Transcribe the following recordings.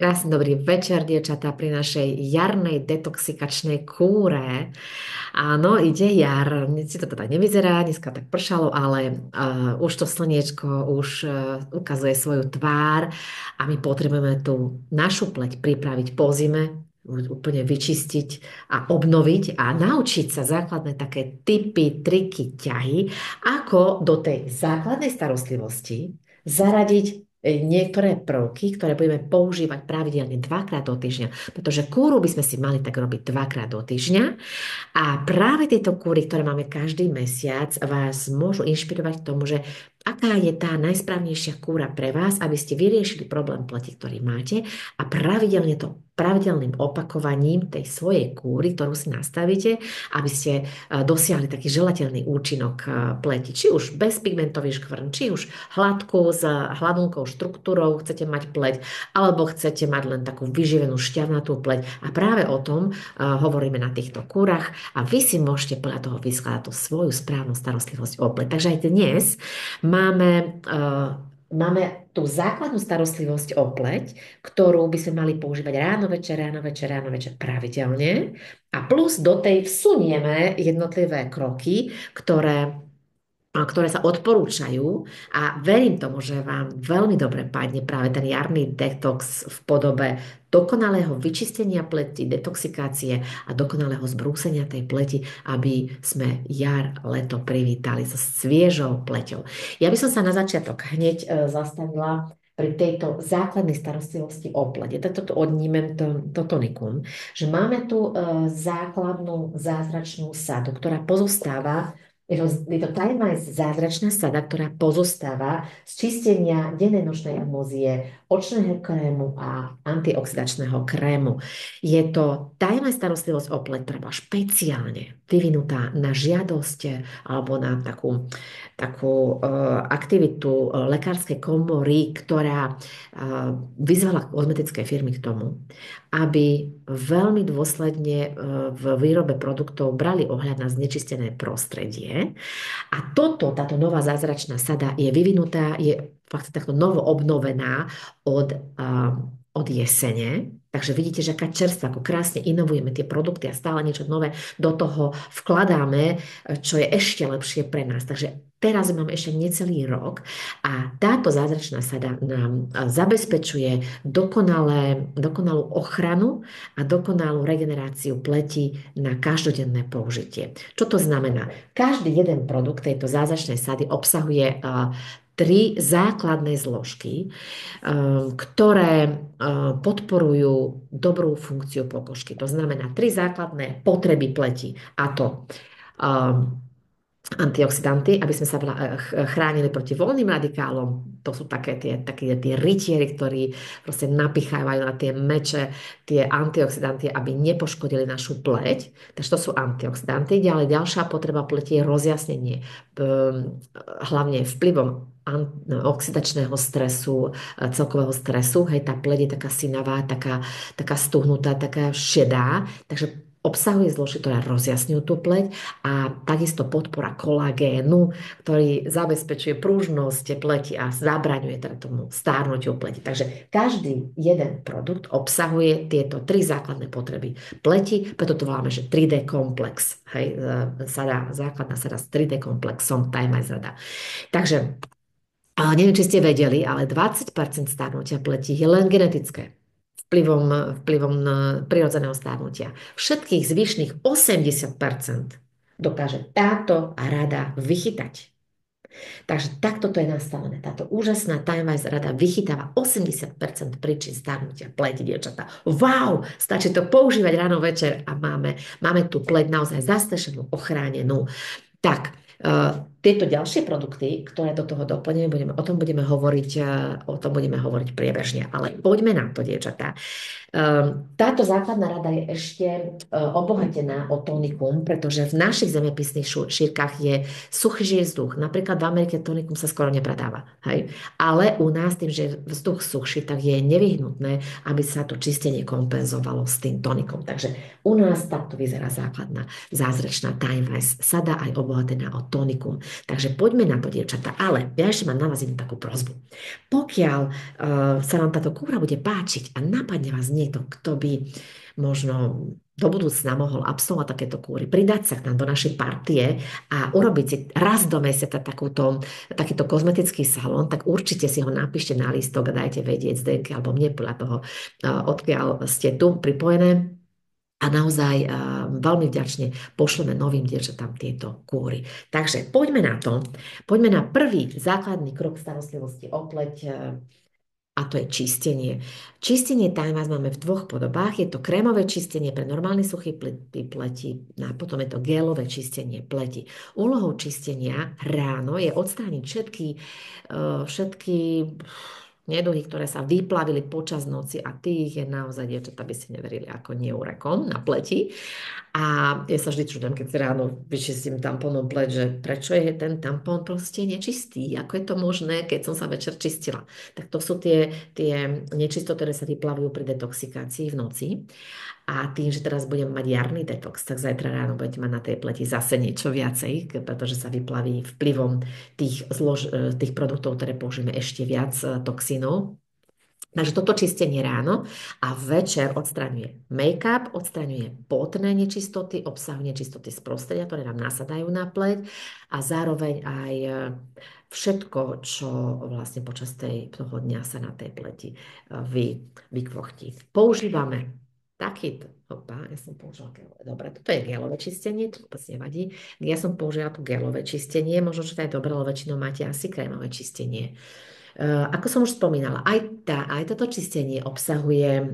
Krásny dobrý večer, dievčatá, pri našej jarnej detoxikačnej kúre. Áno, ide jar. Si to tak nevyzerá, dneska tak pršalo, ale už to slniečko už ukazuje svoju tvár a my potrebujeme tú našu pleť pripraviť po zime, úplne vyčistiť a obnoviť a naučiť sa základné také typy, triky, ťahy, ako do tej základnej starostlivosti zaradiť niektoré prvky, ktoré budeme používať pravidelne dvakrát do týždňa, pretože kúru by sme si mali tak robiť dvakrát do týždňa a práve tieto kúry, ktoré máme každý mesiac, vás môžu inšpirovať k tomu, že aká je tá najsprávnejšia kúra pre vás, aby ste vyriešili problém pleti, ktorý máte a pravidelným opakovaním tej svojej kúry, ktorú si nastavíte, aby ste dosiahli taký želateľný účinok pleti. Či už bezpigmentový škvrn, či už hladkú s hladunkou štruktúrou chcete mať pleť, alebo chcete mať len takú vyživenú šťavnatú pleť. A práve o tom hovoríme na týchto kúrach a vy si môžete podľa toho vyskladať tú svoju správnu starostlivosť o pleť. Takže aj dnes máme tú základnú starostlivosť o pleť, ktorú by sme mali používať ráno, večer pravidelne. A plus do tej vsunieme jednotlivé kroky, ktoré sa odporúčajú a verím tomu, že vám veľmi dobre padne práve ten jarný detox v podobe dokonalého vyčistenia pleti, detoxikácie a dokonalého zbrúsenia tej pleti, aby sme leto privítali so sviežou pleťou. Ja by som sa na začiatok hneď zastavila pri tejto základnej starostlivosti o pleť. Ja toto odnímem to tonikum, že máme tu základnú zázračnú sadu, ktorá pozostáva. Je to Time zázračná sada, ktorá pozostáva z čistenia dennej nočnej emózie, očného krému a antioxidačného krému. Je to Time starostlivosť o pleť, ktorá bola špeciálne vyvinutá na žiadosť alebo na takú aktivitu lekárskej komory, ktorá vyzvala kozmetické firmy k tomu, aby veľmi dôsledne v výrobe produktov brali ohľad na znečistené prostredie. A táto nová zázračná sada je vyvinutá, je fakt takto novo obnovená od jesene. Takže vidíte, že aká čerstva, ako krásne inovujeme tie produkty a stále niečo nové do toho vkladáme, čo je ešte lepšie pre nás. Takže teraz máme ešte necelý rok a táto zázračná sada nám zabezpečuje dokonalú ochranu a dokonalú regeneráciu pleti na každodenné použitie. Čo to znamená? Každý jeden produkt tejto zázračnej sady obsahuje tri základné zložky, ktoré podporujú dobrú funkciu pokožky. To znamená tri základné potreby pleti a to antioxidanty, aby sme sa chránili proti voľným radikálom. To sú také tie rytieri, ktorí proste napichajú na tie meče, tie antioxidanty, aby nepoškodili našu pleť. Takže to sú antioxidanty. Ďalej ďalšia potreba pleti je rozjasnenie. Hlavne vplyvom oxidačného stresu, celkového stresu. Hej, tá pleť je taká sinavá, taká stuhnutá, taká šedá. Takže obsahuje zložky, ktoré rozjasňujú tú pleť a takisto podpora kolagénu, ktorý zabezpečuje pružnosť pleti a zabraňuje teda tomu stárnutiu pleti. Takže každý jeden produkt obsahuje tieto tri základné potreby pleti, preto to voláme, že 3D komplex. Hej, základná sada s 3D komplexom Time Rada. Takže neviem, či ste vedeli, ale 20% stárnutia pleti je len genetické. Vplyvom prirodzeného stárnutia. Všetkých zvyšných 80% dokáže táto rada vychytať. Takže takto to je nastavené. Táto úžasná Time-Wise rada vychytáva 80% príčin stárnutia pleti, dievčatá. Wow! Stačí to používať ráno, večer a máme tú pleť naozaj zastrešenú, ochránenú. Tak, tieto ďalšie produkty, ktoré do toho doplníme, o tom budeme hovoriť priebežne. Ale poďme na to, dievčatá. Táto základná rada je ešte obohatená o tonikum, pretože v našich zemepisných šírkach je suchý živý vzduch. Napríklad v Amerike tonikum sa skoro nepredáva. Hej? Ale u nás tým, že je vzduch suchší, tak je nevyhnutné, aby sa to čistenie kompenzovalo s tým tonikom. Takže u nás takto vyzerá základná zázračná Time-Wise sada aj obohatená o tonikum. Takže poďme na to, dievčatá. Ale ja ešte mám na vás jednu takú prosbu. Pokiaľ sa vám táto kúra bude páčiť a napadne vás niekto, kto by možno do budúcna mohol absolvovať takéto kúry, pridať sa k nám do našej partie a urobiť si raz do mesiaca takýto kozmetický salón, tak určite si ho napíšte na lístok a dajte vedieť Zdenke alebo mne podľa toho, odkiaľ ste tu pripojené. A naozaj veľmi vďačne pošleme novým dievčatám tieto kúry. Takže poďme na to. Poďme na prvý základný krok starostlivosti o pleť. A to je čistenie. Čistenie time vás máme v dvoch podobách. Je to krémové čistenie pre normálny suchý pleti a potom je to gelové čistenie pleti. Úlohou čistenia ráno je odstrániť všetky neduhy, ktoré sa vyplavili počas noci a tých je naozaj, dievčatá, by ste neverili, ako neurekom na pleti. A ja sa vždy čudujem, keď si ráno vyčistím tampónom pleť, že prečo je ten tampón proste nečistý? Ako je to možné, keď som sa večer čistila? Tak to sú tie nečistoty, ktoré sa vyplavujú pri detoxikácii v noci. A tým, že teraz budem mať jarný detox, tak zajtra ráno budete mať na tej pleti zase niečo viacej, pretože sa vyplaví vplyvom tých produktov, ktoré použijeme ešte viac toxínov. Takže toto čistenie ráno a večer odstraňuje make-up, odstraňuje potné nečistoty, obsahuje nečistoty z prostredia, ktoré nám nasadajú na pleť a zároveň aj všetko, čo vlastne počas toho dňa sa na tej pleti vykvochtí. Používame ja som použila gelové. Dobre, toto je gelové čistenie, to vôbec nevadí. Ja som použila tu gelové čistenie, možno, že to je dobré, ale väčšinou máte asi krémové čistenie. Ako som už spomínala, aj toto čistenie obsahuje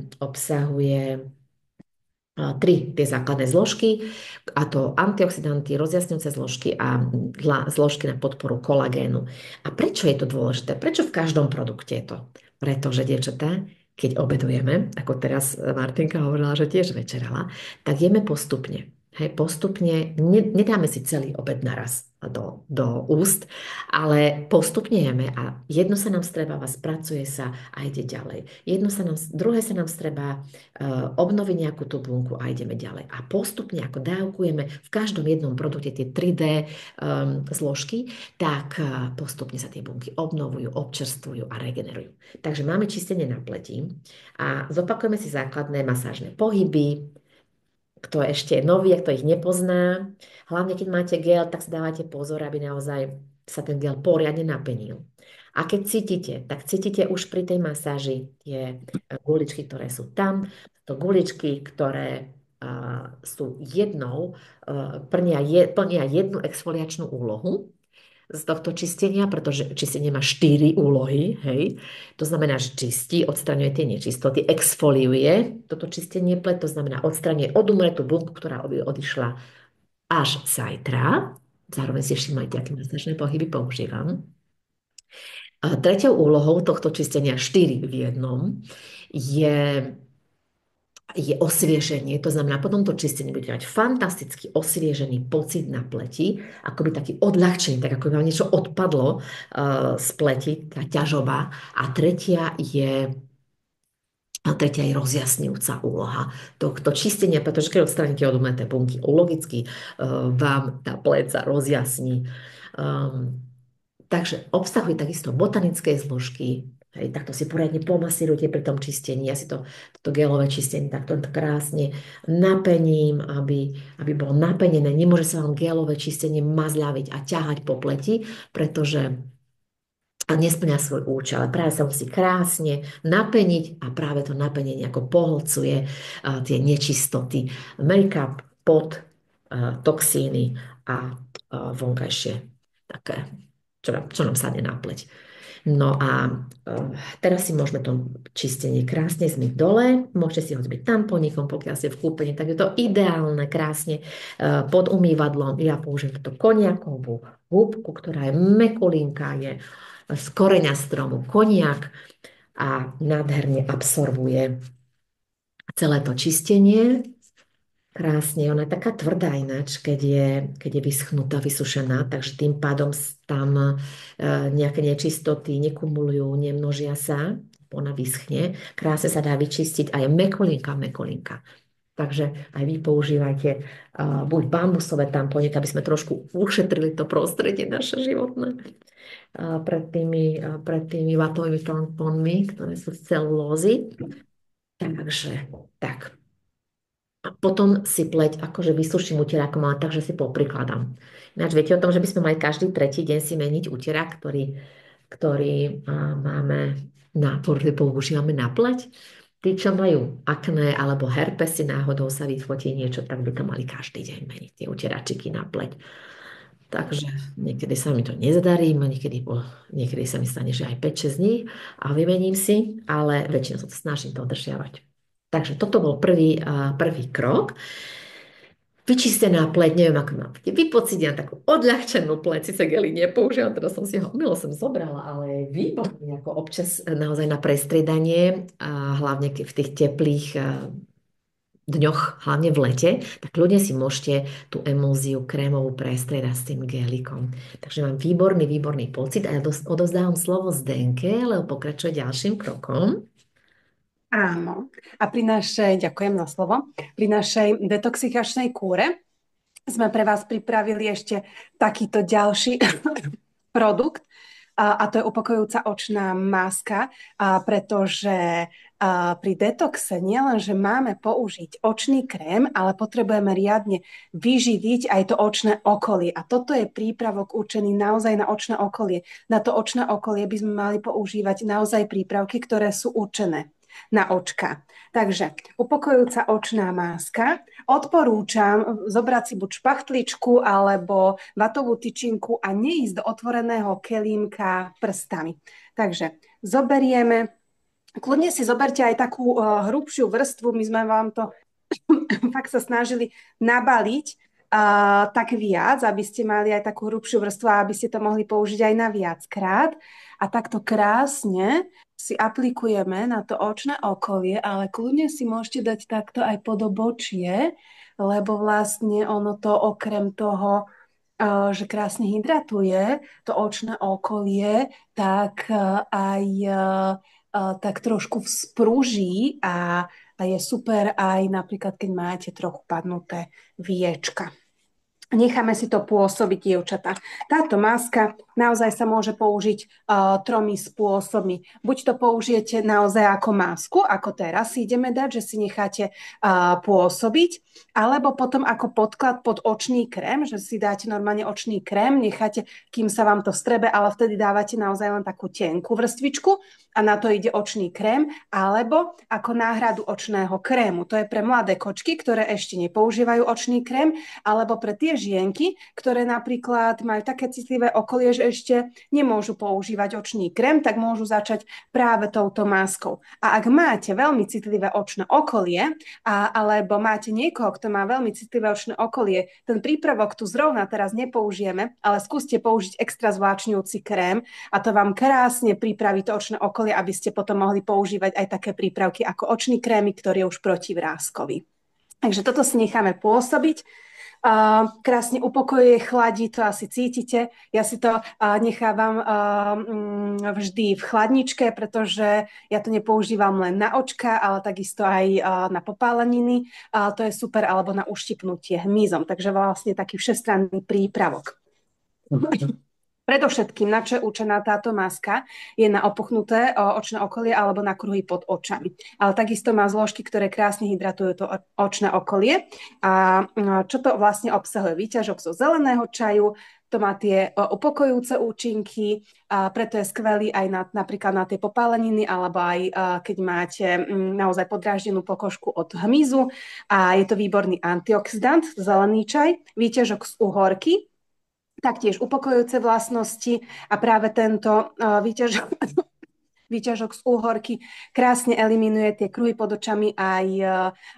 tri tie základné zložky, a to antioxidanty, rozjasňujúce zložky a zložky na podporu kolagénu. A prečo je to dôležité? Prečo v každom produkte je to? Pretože, dievčatá, keď obedujeme, ako teraz Martinka hovorila, že tiež večerala, tak jeme postupne. Hej, postupne, nedáme si celý obed naraz do úst, ale postupne jeme a jedno sa nám vstrebáva, spracuje sa a ide ďalej. Druhé sa nám vstrebá, obnoví nejakú tú bunku a ideme ďalej. A postupne, ako dávkujeme v každom jednom produkte tie 3D zložky, tak postupne sa tie bunky obnovujú, občerstvujú a regenerujú. Takže máme čistenie na pleti a zopakujeme si základné masážne pohyby. Kto ešte je nový, kto ich nepozná. Hlavne, keď máte gel, tak si dávajte pozor, aby naozaj sa ten gel poriadne napenil. A keď cítite, tak cítite už pri tej masáži tie guličky, ktoré sú tam. To guličky, ktoré sú plnia jednu exfoliačnú úlohu z tohto čistenia, pretože čistenie má 4 úlohy, hej. To znamená, že čistí, odstraňuje tie nečistoty, exfoliuje toto čistenie pleť, to znamená odstraňuje odumretú bunku, ktorá by odišla až zajtra. Zároveň si všimajte, aké masážne pohyby používam. A treťou úlohou tohto čistenia 4 v jednom je osvieženie, to znamená, po tomto čistení budete mať fantasticky osviežený pocit na pleti, akoby taký odľahčený, tak ako by vám niečo odpadlo z pleti, tá ťažoba. A tretia je rozjasňujúca úloha tohto čistenia, pretože keď odstránite odumreté bunky, logicky vám tá pleť sa rozjasní. Takže obsahuje takisto botanické zložky. Hej, takto si poriadne pomasírujte pri tom čistení. Ja si toto gelové čistenie takto krásne napením, aby bolo napenené. Nemôže sa vám gelové čistenie mazľaviť a ťahať po pleti, pretože nesplňa svoj účel. Práve sa musí krásne napeniť a práve to napenenie ako pohlcuje tie nečistoty, make-up, pot, toxíny a vonkajšie také, čo nám sadne na pleť. No a teraz si môžeme to čistenie krásne zmyť dole. Môžete si ho zbyť tamponikom, pokiaľ ste v kúpení, tak je to ideálne, krásne pod umývadlom. Ja použijem túto koniakovú húbku, ktorá je mekulinká, je z koreňa stromu koniak a nádherne absorbuje celé to čistenie. Krásne, ona je taká tvrdá ináč, keď je vyschnutá, vysušená, takže tým pádom tam nejaké nečistoty nekumulujú, nemnožia sa, ona vyschne. Krásne sa dá vyčistiť a je mekulinka. Takže aj vy používajte buď bambusové tampónik, aby sme trošku ušetrili to prostredie naše životné pred tými vatovými tampónmi, ktoré sú z celulózy. Takže tak. A potom si pleť akože vysuším utierákom, ale takže si poprikladám. Ináč viete o tom, že by sme mali každý tretí deň si meniť utierák, ktorý máme ktorý používame na pleť. Tí, čo majú akné alebo herpesy, náhodou sa vyfotí niečo, tak by to mali každý deň meniť tie utieračiky na pleť. Takže niekedy sa mi to nezadarí, niekedy sa mi stane, že aj 5-6 dní a vymením si, ale väčšinou sa to snažím dodržiavať. Takže toto bol prvý krok. Vyčistená pleť, neviem, ako máte vy pocit, ja takú odľahčenú pleť, síce gely nepoužívam, teda som si ho omilo som zobrala, ale je výborný, ako občas naozaj na prestriedanie, a hlavne v tých teplých dňoch, hlavne v lete, tak ľudia si môžete tú emúziu krémovú prestriedať s tým gélikom. Takže mám výborný pocit a ja odovzdávam slovo Zdenke, lebo pokračuje ďalším krokom. Áno. A ďakujem za slovo, pri našej detoxikačnej kúre sme pre vás pripravili ešte takýto ďalší produkt, a to je upokojujúca očná maska, pretože pri detoxe nielen, že máme použiť očný krém, ale potrebujeme riadne vyživiť aj to očné okolie. A toto je prípravok určený naozaj na očné okolie. Na to očné okolie by sme mali používať naozaj prípravky, ktoré sú určené na očka. Takže upokojujúca očná máska. Odporúčam zobrať si buď špachtličku alebo vatovú tyčinku a neísť do otvoreného kelímka prstami. Takže kľudne si zoberte aj takú hrubšiu vrstvu, my sme vám to fakt sa snažili nabaliť tak viac, aby ste mali aj takú hrubšiu vrstvu a aby ste to mohli použiť aj na viackrát. A takto krásne si aplikujeme na to očné okolie, ale kľudne si môžete dať takto aj pod obočie, lebo vlastne ono to okrem toho, že krásne hydratuje to očné okolie, tak aj tak trošku vzpruží a je super aj napríklad, keď máte trochu padnuté viečka. Necháme si to pôsobiť, dievčatá. Táto maska naozaj sa môže použiť tromi spôsobmi. Buď to použijete naozaj ako masku, ako teraz si ideme dať, že si necháte pôsobiť, alebo potom ako podklad pod očný krém, že si dáte normálne očný krém, necháte, kým sa vám to strebe, ale vtedy dávate naozaj len takú tenkú vrstvičku a na to ide očný krém, alebo ako náhradu očného krému. To je pre mladé kočky, ktoré ešte nepoužívajú očný krém, alebo pre tie žienky, ktoré napríklad majú také citlivé okolie, že ešte nemôžu používať očný krém, tak môžu začať práve touto maskou. A ak máte veľmi citlivé očné okolie, alebo máte niekoho, kto má veľmi citlivé očné okolie, ten prípravok tu zrovna teraz nepoužijeme, ale skúste použiť extra zvláčňujúci krém a to vám krásne pripraví to očné okolie, aby ste potom mohli používať aj také prípravky ako očný krémy, ktorý je už protivráskový. Takže toto si necháme pôsobiť. Krásne upokojuje, chladí, to asi cítite. Ja si to nechávam vždy v chladničke, pretože ja to nepoužívam len na očka, ale takisto aj na popáleniny. To je super, alebo na uštipnutie hmyzom. Takže vlastne taký všestranný prípravok. Predovšetkým, na čo je určená táto maska, je na opuchnuté očné okolie alebo na kruhy pod očami. Ale takisto má zložky, ktoré krásne hydratujú to očné okolie. A čo to vlastne obsahuje? Výťažok zo zeleného čaju, to má tie upokojujúce účinky, a preto je skvelý aj napríklad na tie popáleniny alebo aj keď máte naozaj podráždenú pokožku od hmyzu. A je to výborný antioxidant, zelený čaj, výťažok z uhorky, taktiež upokojujúce vlastnosti a práve tento výťažok z úhorky krásne eliminuje tie kruhy pod očami aj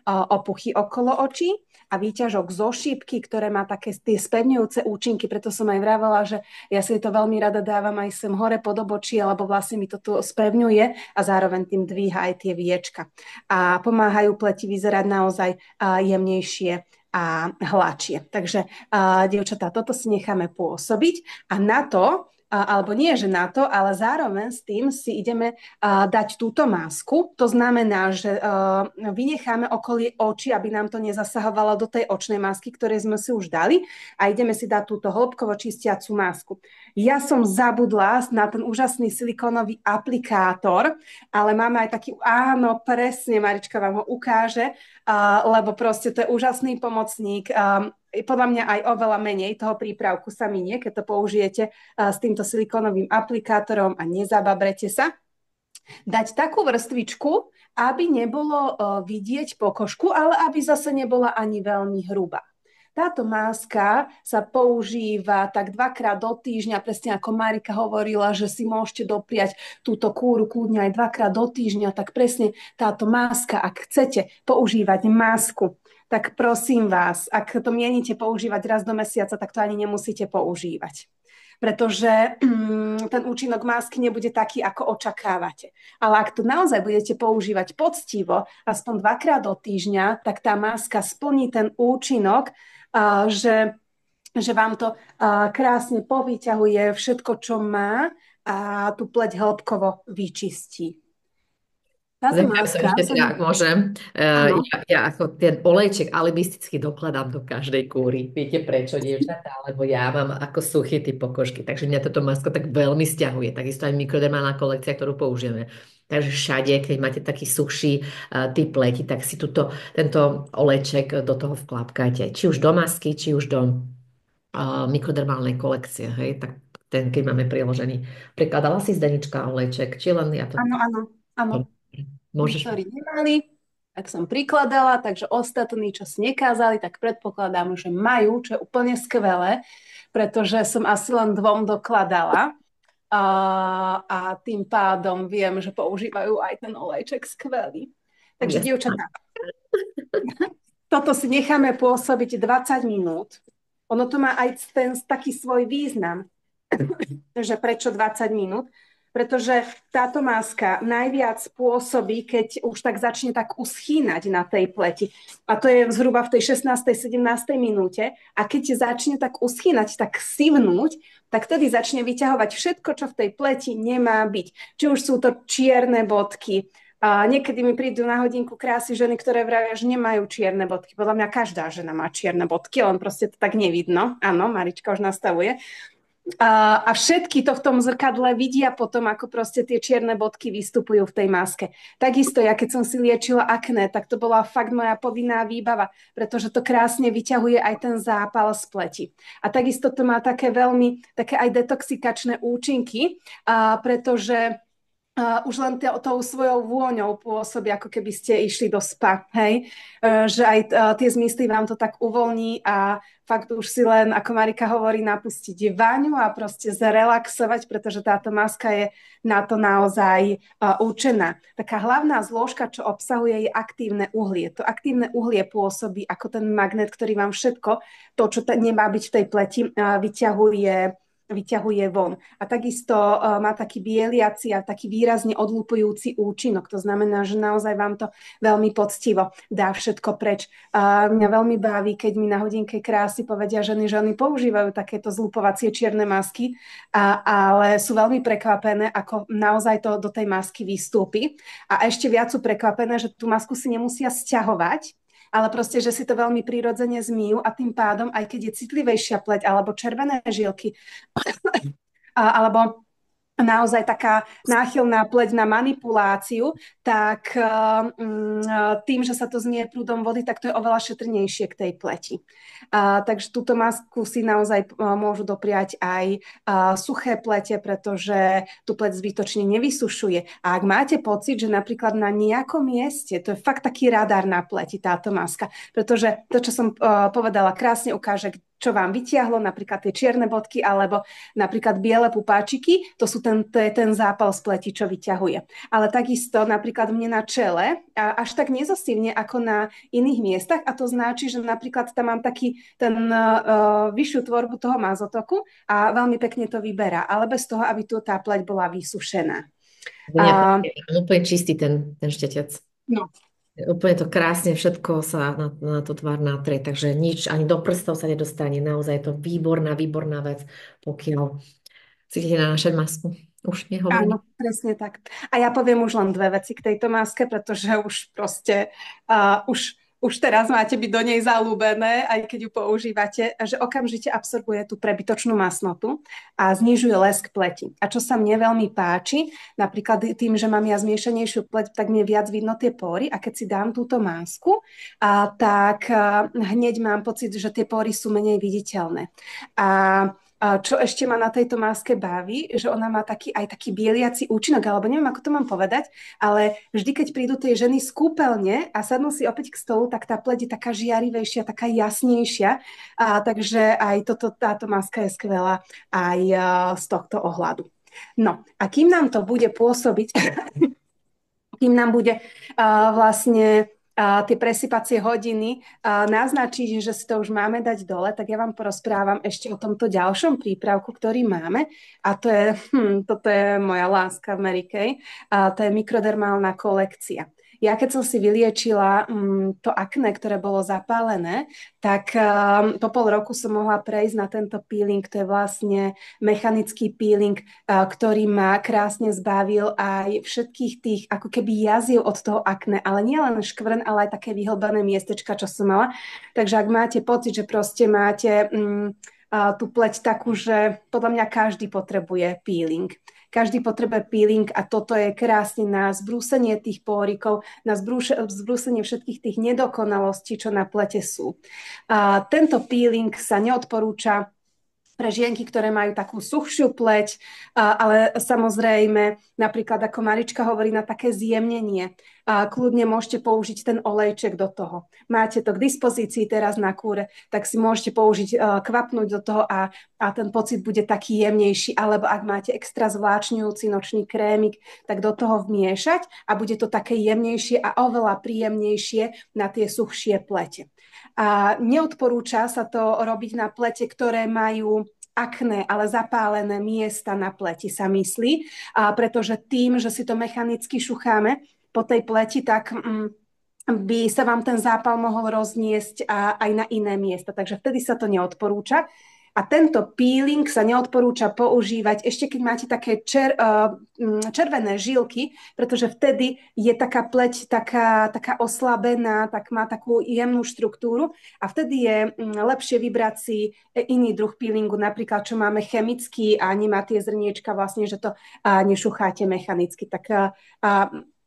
opuchy okolo očí a výťažok zo šípky, ktoré má také tie spevňujúce účinky, preto som aj vravela, že ja si to veľmi rada dávam aj sem hore pod obočí, lebo vlastne mi to tu spevňuje a zároveň tým dvíha aj tie viečka. A pomáhajú pleti vyzerať naozaj jemnejšie a hladšie. Takže, dievčatá, toto si necháme pôsobiť a na to alebo nie, že na to, ale zároveň s tým si ideme dať túto masku. To znamená, že vynecháme okolie očí, aby nám to nezasahovalo do tej očnej masky, ktoré sme si už dali a ideme si dať túto hĺbkovo čistiacu masku. Ja som zabudla na ten úžasný silikónový aplikátor, ale máme aj taký, áno, presne, Marička vám ho ukáže, lebo proste to je úžasný pomocník. Podľa mňa aj oveľa menej toho prípravku sa minie, keď to použijete s týmto silikónovým aplikátorom a nezababrete sa. Dať takú vrstvičku, aby nebolo vidieť pokožku, ale aby zase nebola ani veľmi hrubá. Táto máska sa používa tak 2-krát do týždňa, presne ako Marika hovorila, že si môžete dopriať túto kúru kľudne aj 2-krát do týždňa, tak presne táto máska, ak chcete používať masku, tak prosím vás, ak to mienite používať raz do mesiaca, tak to ani nemusíte používať. Pretože ten účinok masky nebude taký, ako očakávate. Ale ak to naozaj budete používať poctivo, aspoň 2-krát do týždňa, tak tá maska splní ten účinok, že vám to krásne povyťahuje všetko, čo má a tú pleť hĺbkovo vyčistí. Táto Zeptám sa maska... ešte teda, ak môžem. Áno. Ja ako ten olejček alibisticky dokladám do každej kúry. Viete prečo, dievčatá? Lebo ja mám ako suchý typ pokožky, takže mňa toto masko tak veľmi stiahuje. Takisto aj mikrodermálna kolekcia, ktorú použijeme. Takže všade, keď máte taký suchší typ pleti, tak si tento olejček do toho vklapkajte. Či už do masky, či už do mikrodermálnej kolekcie. Hej? Tak ten, keď máme priložený. Prekladala si Zdenička olejček, či len ja to... Áno, áno, áno. Tí, Môžeš. ktorí nemali, tak som prikladala, takže ostatní, čo si nekázali, tak predpokladám, že majú, čo je úplne skvelé, pretože som asi len 2 dokladala a tým pádom viem, že používajú aj ten olejček skvelý. Takže, dievčatá, toto si necháme pôsobiť 20 minút. Ono to má aj ten taký svoj význam, že prečo 20 minút? Pretože táto maska najviac pôsobí, keď už tak začne tak uschýnať na tej pleti. A to je zhruba v tej 16. 17. minúte. A keď začne tak uschýnať, tak sivnúť, tak tedy začne vyťahovať všetko, čo v tej pleti nemá byť. Či už sú to čierne bodky. A niekedy mi prídu na hodinku krásy ženy, ktoré vravia, že nemajú čierne bodky. Podľa mňa každá žena má čierne bodky, len proste to tak nevidno. Áno, Marička už nastavuje. A všetky to v tom zrkadle vidia potom, ako proste tie čierne bodky vystupujú v tej maske. Takisto, ja keď som si liečila akné, tak to bola fakt moja povinná výbava, pretože to krásne vyťahuje aj ten zápal z pleti. A takisto to má také aj detoxikačné účinky, pretože už len tou svojou vôňou pôsobí, ako keby ste išli do spa, hej? Že aj tie zmysly vám to tak uvoľní a fakt už si len, ako Marika hovorí, napustiť vaňu a proste zrelaxovať, pretože táto maska je na to naozaj určená. Taká hlavná zložka, čo obsahuje, je aktívne uhlie. To aktívne uhlie pôsobí ako ten magnet, ktorý vám všetko, to, čo nemá byť v tej pleti, vyťahuje von. A takisto má taký bieliaci a taký výrazne odlupujúci účinok. To znamená, že naozaj vám to veľmi poctivo dá všetko preč. Mňa veľmi baví, keď mi na hodinke krásy povedia ženy, že oni používajú takéto zlupovacie čierne masky, ale sú veľmi prekvapené, ako naozaj to do tej masky vystúpi. A ešte viac sú prekvapené, že tú masku si nemusia sťahovať, ale proste, že si to veľmi prirodzene zmýjú a tým pádom, aj keď je citlivejšia pleť alebo červené žilky, alebo naozaj taká náchylná pleť na manipuláciu, tak tým, že sa to zmie prúdom vody, tak to je oveľa šetrnejšie k tej pleti. Takže túto masku si naozaj môžu dopriať aj suché plete, pretože tú pleť zbytočne nevysušuje. A ak máte pocit, že napríklad na nejakom mieste, to je fakt taký radar na pleti táto maska, pretože to, čo som povedala, krásne ukáže, čo vám vytiahlo, napríklad tie čierne bodky alebo napríklad biele pupáčiky, to je ten zápal z pleti, čo vyťahuje. Ale takisto napríklad mne na čele až tak nezosivne ako na iných miestach a to značí, že napríklad tam mám taký ten vyššiu tvorbu toho mazotoku a veľmi pekne to vyberá, ale bez toho, aby tu tá pleť bola vysušená. Úplne čistý ten štetec. No. Úplne to krásne, všetko sa na to tvár natrie, takže nič, ani do prstov sa nedostane. Naozaj je to výborná vec, pokiaľ Cítite nanášať masku? Už nehovorím. Áno, presne tak. A ja poviem už len dve veci k tejto maske, pretože už proste, už teraz máte byť do nej zalúbené, aj keď ju používate, že okamžite absorbuje tú prebytočnú masnotu a znižuje lesk pleti. A čo sa mne veľmi páči, napríklad tým, že mám ja zmiešanejšiu pleť, tak mne viac vidno tie pory a keď si dám túto masku, tak hneď mám pocit, že tie pory sú menej viditeľné. A čo ešte ma na tejto maske baví, že ona má aj taký bieliaci účinok, alebo neviem, ako to mám povedať, ale vždy, keď prídu tie ženy z kúpeľne a sadnú si opäť k stolu, tak tá pleť je taká žiarivejšia, taká jasnejšia. Takže aj táto maska je skvelá aj z tohto ohľadu. No a kým nám to bude pôsobiť, kým nám bude vlastne tie presypacie hodiny naznačiť, že si to už máme dať dole, tak ja vám porozprávam ešte o tomto ďalšom prípravku, ktorý máme. A toto je moja láska v Mary Kay. To je mikrodermálna kolekcia. Ja keď som si vyliečila to akné, ktoré bolo zapálené, tak po pol roku som mohla prejsť na tento peeling. To je vlastne mechanický peeling, ktorý ma krásne zbavil aj všetkých tých ako keby jaziev od toho akné, ale nie len škvrn, ale aj také vyhlbané miestečka, čo som mala. Takže ak máte pocit, že proste máte tú pleť takú, že podľa mňa každý potrebuje peeling. Každý potrebuje peeling a toto je krásne na zbrúsenie tých pórikov, na zbrúsenie všetkých tých nedokonalostí, čo na plete sú. Tento peeling sa neodporúča pre žienky, ktoré majú takú suchšiu pleť, ale samozrejme, napríklad ako Marička hovorí, na také zjemnenie. Kľudne môžete použiť ten olejček do toho. Máte to k dispozícii teraz na kúre, tak si môžete použiť, kvapnúť do toho a ten pocit bude taký jemnejší. Alebo ak máte extra zvláčňujúci nočný krémik, tak do toho vmiešať a bude to také jemnejšie a oveľa príjemnejšie na tie suchšie plete. A neodporúča sa to robiť na plete, ktoré majú akné, ale zapálené miesta na pleti sa myslí, pretože tým, že si to mechanicky šucháme po tej pleti, tak by sa vám ten zápal mohol rozniesť aj na iné miesta. Takže vtedy sa to neodporúča. A tento peeling sa neodporúča používať ešte keď máte také červené žilky, pretože vtedy je taká pleť taká oslabená, tak má takú jemnú štruktúru a vtedy je lepšie vybrať si iný druh peelingu, napríklad čo máme chemický a nemá tie zrniečka vlastne, že to nešucháte mechanicky. Tak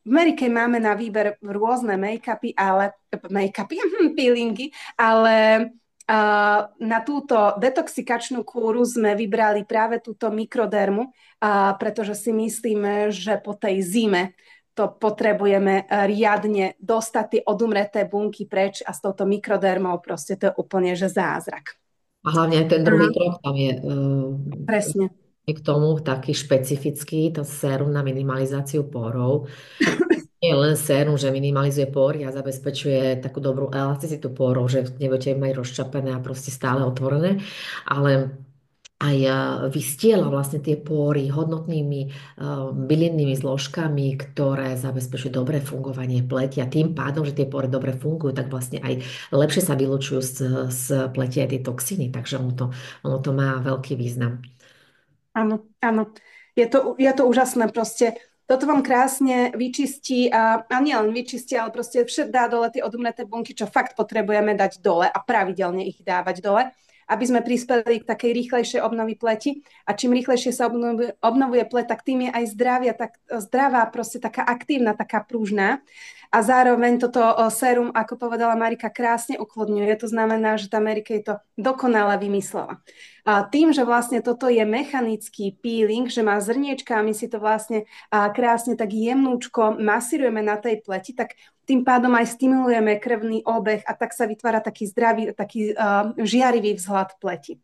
v Mary Kay máme na výber rôzne peelingy, ale na túto detoxikačnú kúru sme vybrali práve túto mikrodermu, pretože si myslíme, že po tej zime to potrebujeme riadne dostať tie odumreté bunky preč a s touto mikrodermou proste to je úplne že zázrak. A hlavne aj ten druhý krok tam je Presne. k tomu taký špecifický, to sérum na minimalizáciu pórov. Nie len sérum, že minimalizuje pory a zabezpečuje takú dobrú elasticitu pórov, že nebudete mať rozčapené a proste stále otvorené, ale aj vystiela vlastne tie pory hodnotnými bylinnými zložkami, ktoré zabezpečujú dobré fungovanie pleti a tým pádom, že tie pory dobre fungujú, tak vlastne aj lepšie sa vylučujú z pleti aj tie toxíny, takže ono to má veľký význam. Áno, áno. Je to úžasné proste. Toto vám krásne vyčistí a nie len vyčistí, ale proste dá dole tie odumreté bunky, čo fakt potrebujeme dať dole a pravidelne ich dávať dole, aby sme prispeli k takej rýchlejšej obnovy pleti. A čím rýchlejšie sa obnovuje pleť, tak tým je aj zdravá, proste taká aktívna, taká pružná. A zároveň toto sérum, ako povedala Marika, krásne ukludňuje. To znamená, že tá Mary Kay to dokonale vymyslela. A tým, že vlastne toto je mechanický peeling, že má zrniečka a my si to vlastne krásne tak jemnúčko masírujeme na tej pleti, tak tým pádom aj stimulujeme krvný obeh a tak sa vytvára taký zdravý, taký žiarivý vzhľad pleti.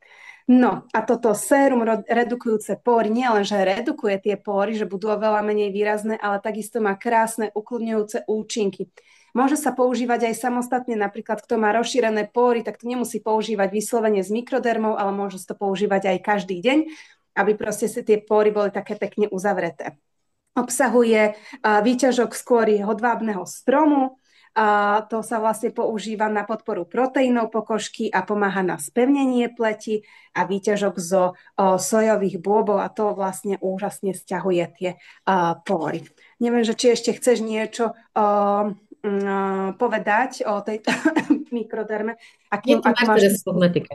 No a toto sérum redukujúce pory nielen, že redukuje tie pory, že budú oveľa menej výrazné, ale takisto má krásne ukludňujúce účinky. Môže sa používať aj samostatne, napríklad kto má rozšírené pory, tak to nemusí používať vyslovene s mikrodermou, ale môže sa to používať aj každý deň, aby proste si tie pory boli také pekne uzavreté. Obsahuje výťažok z kôry hodvábneho stromu, To sa vlastne používa na podporu proteínov pokožky a pomáha na spevnenie pleti a výťažok zo sojových bôbov a to vlastne úžasne sťahuje tie pory. Neviem, že či ešte chceš niečo povedať o tejto mikroderme. Nie, ty Ako máš máš... teda z kozmetike.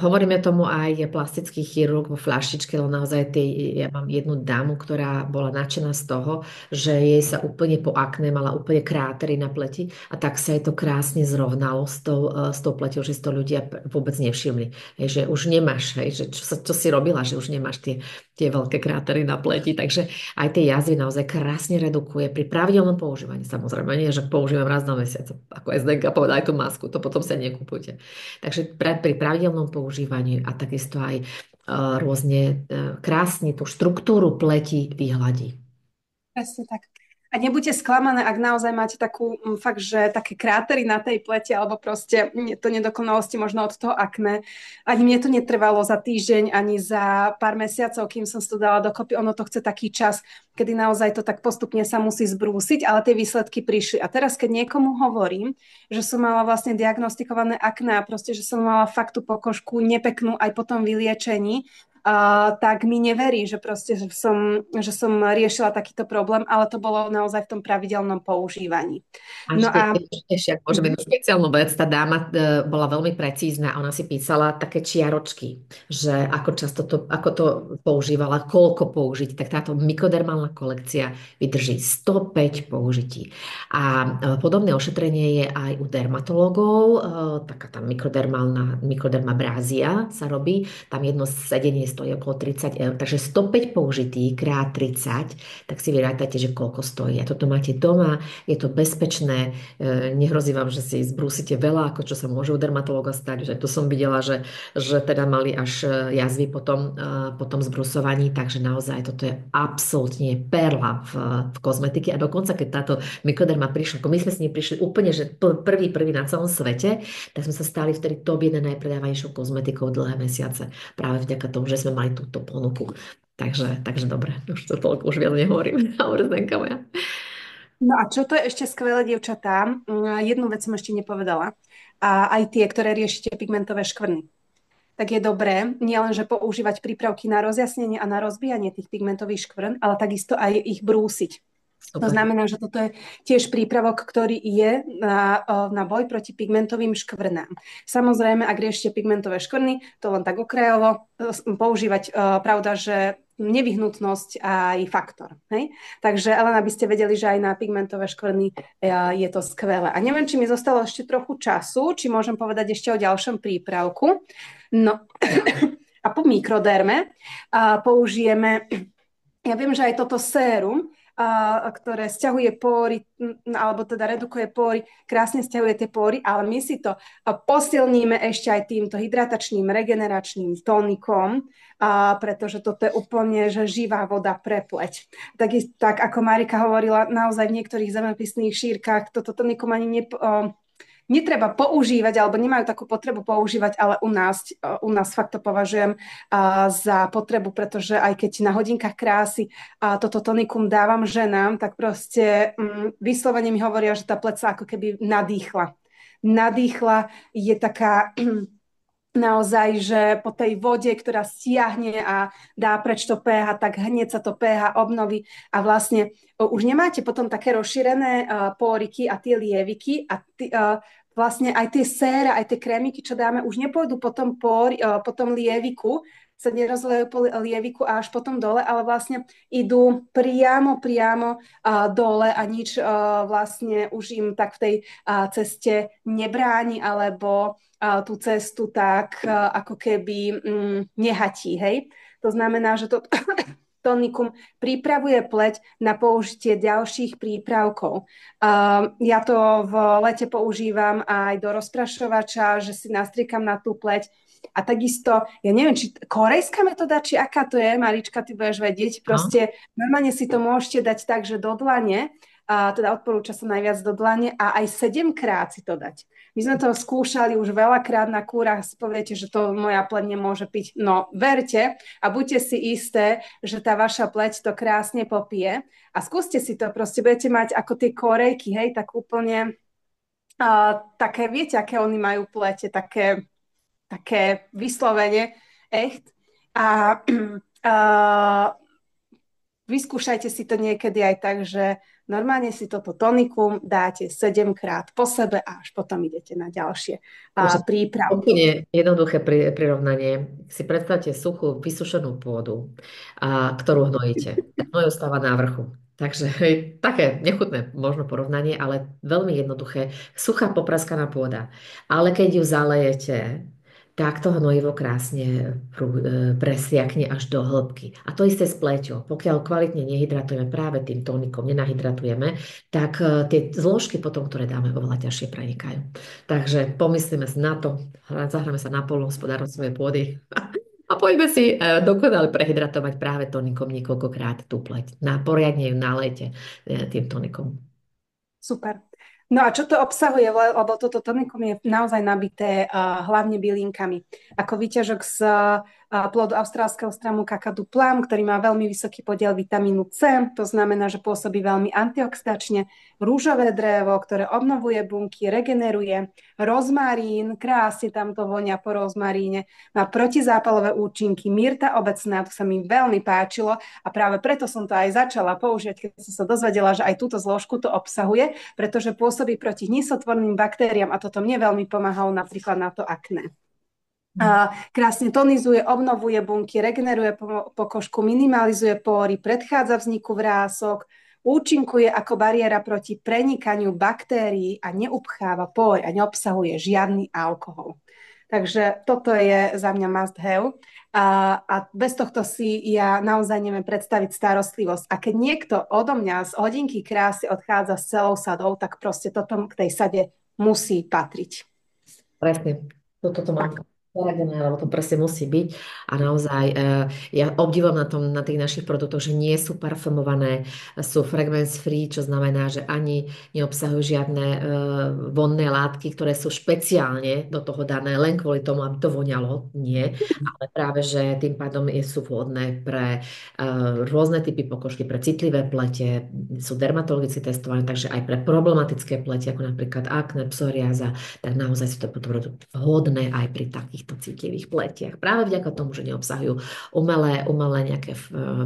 Hovoríme tomu aj plastický chirurg vo fľaštičke, lebo naozaj ja mám jednu dámu, ktorá bola nadšená z toho, že jej sa úplne po akné mala úplne krátery na pleti a tak sa jej to krásne zrovnalo s tou pleťou, že si to ľudia vôbec nevšimli. Hej, že už nemáš, hej, že čo si robila, že už nemáš tie veľké krátery na pleti. Takže aj tie jazvy naozaj krásne redukuje pri pravidelnom používaní. Samozrejme, nie, že používam raz na mesiac, ako SDK povedal aj tú masku, to potom sa nekúpuje. Takže pri pravidelnom používaní a takisto aj rôzne krásne tú štruktúru pleti vyhladí. Presne tak. A nebuďte sklamané, ak naozaj máte takú, fakt, že také krátery na tej pleti, alebo proste to nedokonalosti možno od toho akné. Ani mne to netrvalo za týždeň, ani za pár mesiacov, kým som to dala dokopy. Ono to chce taký čas, kedy naozaj to tak postupne sa musí zbrúsiť, ale tie výsledky prišli. A teraz, keď niekomu hovorím, že som mala vlastne diagnostikované akné a proste, že som mala fakt tú pokožku nepeknú aj po tom vyliečení, tak mi neverí, že proste, že som riešila takýto problém, ale to bolo naozaj v tom pravidelnom používaní. A No a ešte, ak môžeme jednu špeciálnu vec, tá dáma bola veľmi precízna, ona si písala také čiaročky, že ako často ako to používala, koľko použiť, tak táto mikrodermálna kolekcia vydrží 105 použití. A podobné ošetrenie je aj u dermatológov, taká tá mikrodermabrázia sa robí, tam jedno sedenie stojí okolo 30 eur, takže 105 použití krát 30, tak si vyrátajte, že koľko stojí. A toto máte doma, je to bezpečné, nehrozí vám, že si zbrúsite veľa, ako čo sa môže u dermatológa stať, že to som videla, že teda mali až jazvy po tom zbrusovaní, takže naozaj toto je absolútne perla v kozmetike a dokonca, keď táto mikroderma prišla, ako my sme s ním prišli úplne, že prvý na celom svete, tak sme sa stali vtedy top 1 najpredávanejšou kozmetikou dlhé mesiace, práve vďaka tomu, že sme mali túto ponuku. Takže dobre, už to toľko, už viac nehovorím. Zdenka moja. No a čo to je ešte skvelé, dievčatá? Jednu vec som ešte nepovedala. A aj tie, ktoré riešite pigmentové škvrny. Tak je dobré nielenže používať prípravky na rozjasnenie a na rozbijanie tých pigmentových škvrn, ale takisto aj ich brúsiť. To Super. znamená, že toto je tiež prípravok, ktorý je na boj proti pigmentovým škvrnám. Samozrejme, ak riešite pigmentové škvrny, to len tak okrajovo používať, pravda, že nevyhnutnosť aj faktor. Hej? Takže len aby ste vedeli, že aj na pigmentové škvrny je to skvelé. A neviem, či mi zostalo ešte trochu času, či môžem povedať ešte o ďalšom prípravku. No a po mikroderme použijeme, ja viem, že aj toto sérum, ktoré sťahuje pory, alebo teda redukuje pory, krásne sťahuje tie pory, ale my si to posilníme ešte aj týmto hydratačným, regeneračným tonikom, pretože toto je úplne že živá voda pre pleť. Tak ako Marika hovorila, naozaj v niektorých zemepisných šírkach toto tonikum ani netreba používať, alebo nemajú takú potrebu používať, ale u nás fakt to považujem za potrebu, pretože aj keď na hodinkách krásy toto tonikum dávam ženám, tak proste vyslovene mi hovoria, že tá pleť sa ako keby nadýchla. Nadýchla je taká naozaj, že po tej vode, ktorá stiahne a dá preč to pH, tak hneď sa to pH obnoví a vlastne už nemáte potom také rozšírené póriky a tie lieviky a vlastne aj tie séra, aj tie krémiky, čo dáme, už nepôjdu po tom lieviku, sa nerozlejú po lieviku a až potom dole, ale vlastne idú priamo dole a nič vlastne už im tak v tej ceste nebráni alebo tú cestu tak ako keby nehatí, hej. To znamená, že to tonikum pripravuje pleť na použitie ďalších prípravkov. Ja to v lete používam aj do rozprašovača, že si nastriekam na tú pleť. A takisto, ja neviem, či korejská metóda, či aká to je, Marička, ty budeš vedieť. Proste normálne si to môžete dať tak, že do dlane, teda odporúča sa najviac do dlane a aj 7-krát si to dať. My sme to skúšali už veľakrát na kúrach, si poviete, že to moja pleť nemôže piť. No, verte a buďte si isté, že tá vaša pleť to krásne popije a skúste si to, proste budete mať ako tie Korejky, hej, tak úplne také, viete, aké oni majú plete, také vyslovene echt. A vyskúšajte si to niekedy aj tak, že normálne si toto tonikum dáte 7 krát po sebe a až potom idete na ďalšie prípravky. Úplne jednoduché prirovnanie. Si predstavte suchú, vysušenú pôdu, ktorú hnojíte. Ten hnoj ostáva na vrchu. Takže hej, také nechutné možno porovnanie, ale veľmi jednoduché. Suchá popraskaná pôda. Ale keď ju zalejete, tak to hnojivo krásne presiakne až do hĺbky. A to isté s pleťou. Pokiaľ kvalitne nehydratujeme práve tým tónikom, nenahydratujeme, tak tie zložky potom, ktoré dáme, oveľa ťažšie prenikajú. Takže pomyslíme si na to, zahráme sa na poľnohospodárov svojej pôdy a poďme si dokonale prehydratovať práve tonikom niekoľkokrát tú pleť. Poriadne ju nalejte tým tonikom. Super. No a čo to obsahuje, lebo toto tonikum je naozaj nabité hlavne bylinkami. Ako výťažok z plodu austrálskeho stromu kakadu plum, ktorý má veľmi vysoký podiel vitamínu C, to znamená, že pôsobí veľmi antioxidačne. Rúžové drevo, ktoré obnovuje bunky, regeneruje. Rozmarín, krásne tam to vonia po rozmaríne. Má protizápalové účinky. Myrta obecná, to sa mi veľmi páčilo a práve preto som to aj začala používať, keď som sa dozvedela, že aj túto zložku to obsahuje, pretože pôsobí proti hnisotvorným baktériám a toto mne veľmi pomáhalo napríklad na to akné. Krásne tonizuje, obnovuje bunky, regeneruje pokožku, minimalizuje pory, predchádza vzniku vrások, účinkuje ako bariéra proti prenikaniu baktérií a neupcháva pory a neobsahuje žiadny alkohol. Takže toto je za mňa must have. A bez tohto si ja naozaj neviem predstaviť starostlivosť. A keď niekto odo mňa z hodinky krásy odchádza s celou sadou, tak proste toto k tej sade musí patriť. Presne. Toto mám zaradené, lebo to presne musí byť. A naozaj ja obdivom na tých našich produktoch, že nie sú parfumované, sú fragrance free, čo znamená, že ani neobsahujú žiadne vonné látky, ktoré sú špeciálne do toho dané len kvôli tomu, aby to voňalo. Nie. Ale práve, že tým pádom sú vhodné pre rôzne typy pokožky, pre citlivé plete, sú dermatologicky testované, takže aj pre problematické plete, ako napríklad akné, psoriáza, tak naozaj sú to produkty vhodné aj pri takýchto citlivých pletiach. Práve vďaka tomu, že neobsahujú umelé nejaké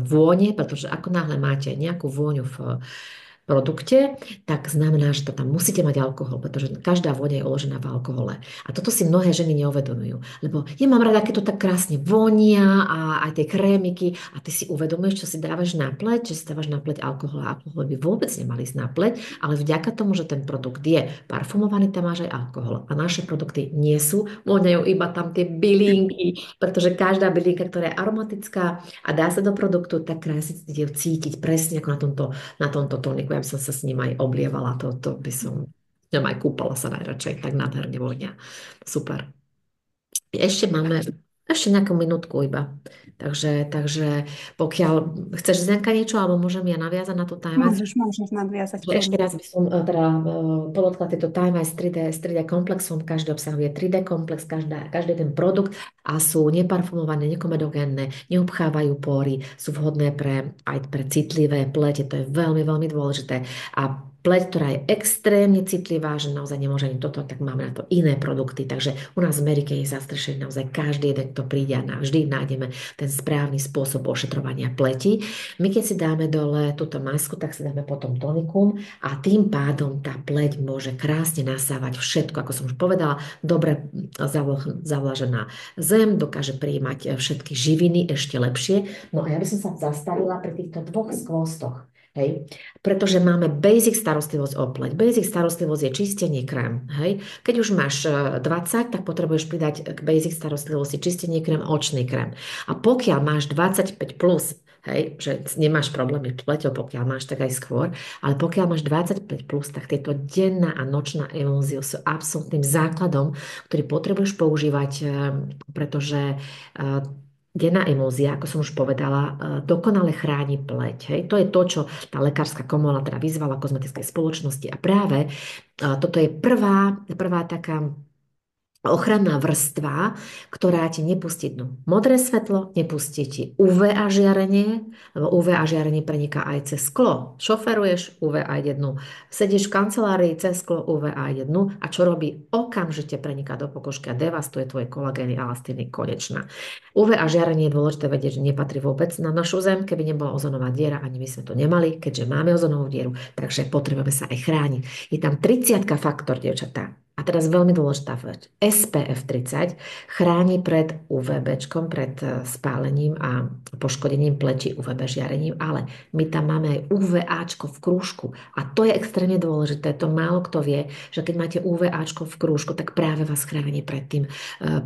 vône, pretože ako náhle máte nejakú vôňu v produkte, tak znamená, že to tam musíte mať alkohol, pretože každá vôňa je uložená v alkohole. A toto si mnohé ženy neuvedomujú. Lebo ja mám rada, keď to tak krásne vonia a aj tie krémiky a ty si uvedomuješ, čo si dávaš na pleť, že si dávaš na pleť alkohol a alkohol by vôbec nemali ísť na pleť, ale vďaka tomu, že ten produkt je parfumovaný, tam máš aj alkohol. A naše produkty nie sú, voňajú iba tam tie bylinky, pretože každá bylinka, ktorá je aromatická a dá sa do produktu, tak krásne cítiť presne ako na tomto tóniku. Ja by som sa s ním aj oblievala, to by som, ja aj kúpala sa najradšej, tak nádherne vonia. Super. Ešte nejakú minútku iba. Takže pokiaľ chceš Zenka niečo, alebo môžem ja naviazať na tú Time Môžeš nadviazať. ešte raz by som teda podotkla tieto Time s 3D komplexom. Každý obsahuje 3D komplex, každý ten produkt a sú neparfumované, nekomedogénne, neobchávajú pory, sú vhodné aj pre citlivé plete, to je veľmi, veľmi dôležité. A pleť, ktorá je extrémne citlivá, že naozaj nemôže ani toto, tak máme na to iné produkty. Takže u nás v Amerike je zastrešený naozaj každý jeden, kto príde a vždy nájdeme ten správny spôsob ošetrovania pleti. My keď si dáme dole túto masku, tak si dáme potom tonikum a tým pádom tá pleť môže krásne nasávať všetko, ako som už povedala, dobre zavlažená zem, dokáže prijímať všetky živiny ešte lepšie. No a ja by som sa zastavila pri týchto dvoch skvostoch. Hej. Pretože máme basic starostlivosť o pleť. Basic starostlivosť je čistenie krém. Hej. Keď už máš 20, tak potrebuješ pridať k basic starostlivosti čistenie krém, očný krém. A pokiaľ máš 25 plus, hej, že nemáš problémy s pleťou, pokiaľ máš, tak aj skôr, ale pokiaľ máš 25 plus, tak tieto denná a nočná emulzia sú absolútnym základom, ktorý potrebuješ používať, pretože denná emulzia, ako som už povedala, dokonale chráni pleť. Hej. To je to, čo tá lekárska komora teda vyzvala kozmetickej spoločnosti. A práve toto je prvá taká ochranná vrstva, ktorá ti nepustí dnu modré svetlo, nepustí ti UVA žiarenie, lebo UVA žiarenie preniká aj cez sklo. Šoferuješ, UVA ide dnu. Sedíš v kancelárii, cez sklo, UVA ide dnu. A čo robí? Okamžite preniká do pokožky a devastuje tvoje kolagény a elastíny konečná. UVA žiarenie je dôležité vedieť, že nepatrí vôbec na našu Zem. Keby nebola ozonová diera, ani my sme to nemali, keďže máme ozonovú dieru, takže potrebujeme sa aj chrániť. Je tam 30 faktor, dievčatá. A teraz veľmi dôležitá vec. SPF 30 chráni pred UVBčkom, pred spálením a poškodením pleti UVB žiarením, ale my tam máme aj UVAčko v krúžku. A to je extrémne dôležité. To málo kto vie, že keď máte UVAčko v krúžku, tak práve vás chráni pred tým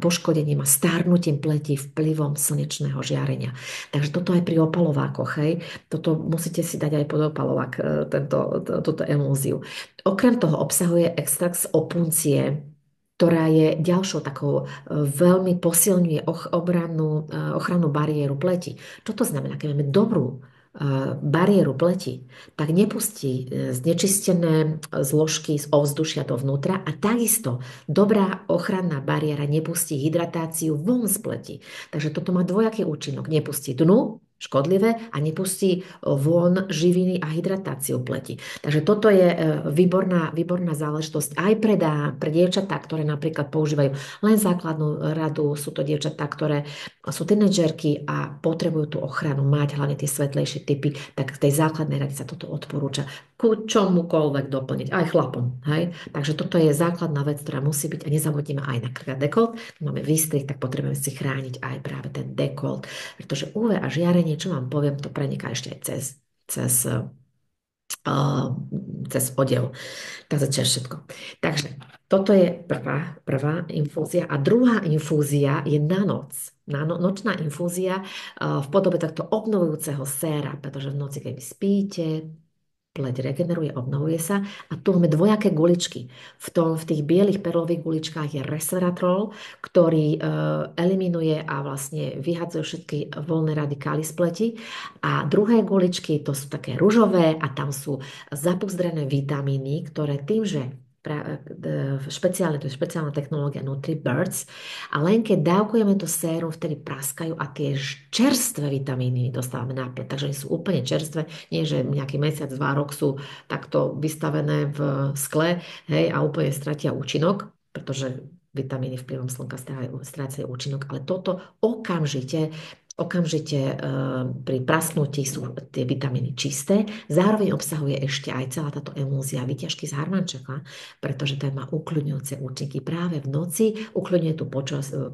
poškodením a stárnutím pleti vplyvom slnečného žiarenia. Takže toto aj pri opalovákoch, hej. Toto musíte si dať aj pod opalovák, túto emúziu. Okrem toho obsahuje extrakt z opuncie, ktorá je ďalšou takou veľmi posilňuje ochrannú bariéru pleti. Čo to znamená? Keď máme dobrú bariéru pleti, tak nepustí znečistené zložky z ovzdušia dovnútra a takisto dobrá ochranná bariéra nepustí hydratáciu von z pleti. Takže toto má dvojaký účinok. Nepustí dnu, škodlivé, a nepustí von živiny a hydratáciu pleti. Takže toto je výborná záležitosť aj pre dievčatá, ktoré napríklad používajú len základnú radu. Sú to dievčatá, ktoré sú tínedžerky a potrebujú tú ochranu mať, hlavne tie svetlejšie typy, tak v tej základnej rade sa toto odporúča ku čomukoľvek doplniť, aj chlapom. Hej? Takže toto je základná vec, ktorá musí byť, a nezabudnime aj napríklad dekolt. Keď máme výstrih, tak potrebujeme si chrániť aj práve ten dekolt, pretože UV a žiarenie, čo vám poviem, to preniká ešte aj cez, uh, cez odev. Takže to je všetko. Takže toto je prvá infúzia. A druhá infúzia je na noc. Nočná infúzia v podobe takto obnovujúceho séra, pretože v noci, keď vy spíte, pleť regeneruje, obnovuje sa. A tu máme dvojaké guličky. V tých bielých perlových guličkách je resveratrol, ktorý eliminuje a vlastne vyhadzuje všetky voľné radikály z pleti. A druhé guličky, to sú také ružové a tam sú zapuzdrené vitamíny, ktoré tým, že to je špeciálna technológia NutriBirds, a len keď dávkujeme to sérum, vtedy praskajú a tie čerstvé vitamíny dostávame na pleť. Takže oni sú úplne čerstvé, nie že nejaký mesiac, 2 rok sú takto vystavené v skle, hej, a úplne stratia účinok, pretože vitamíny vplyvom slnka strácajú účinok, ale toto okamžite pri prasknutí sú tie vitamíny čisté. Zároveň obsahuje ešte aj celá táto emúzia výťažky z harmančeka, pretože ten má ukľudňujúce účinky práve v noci, ukľudňuje tú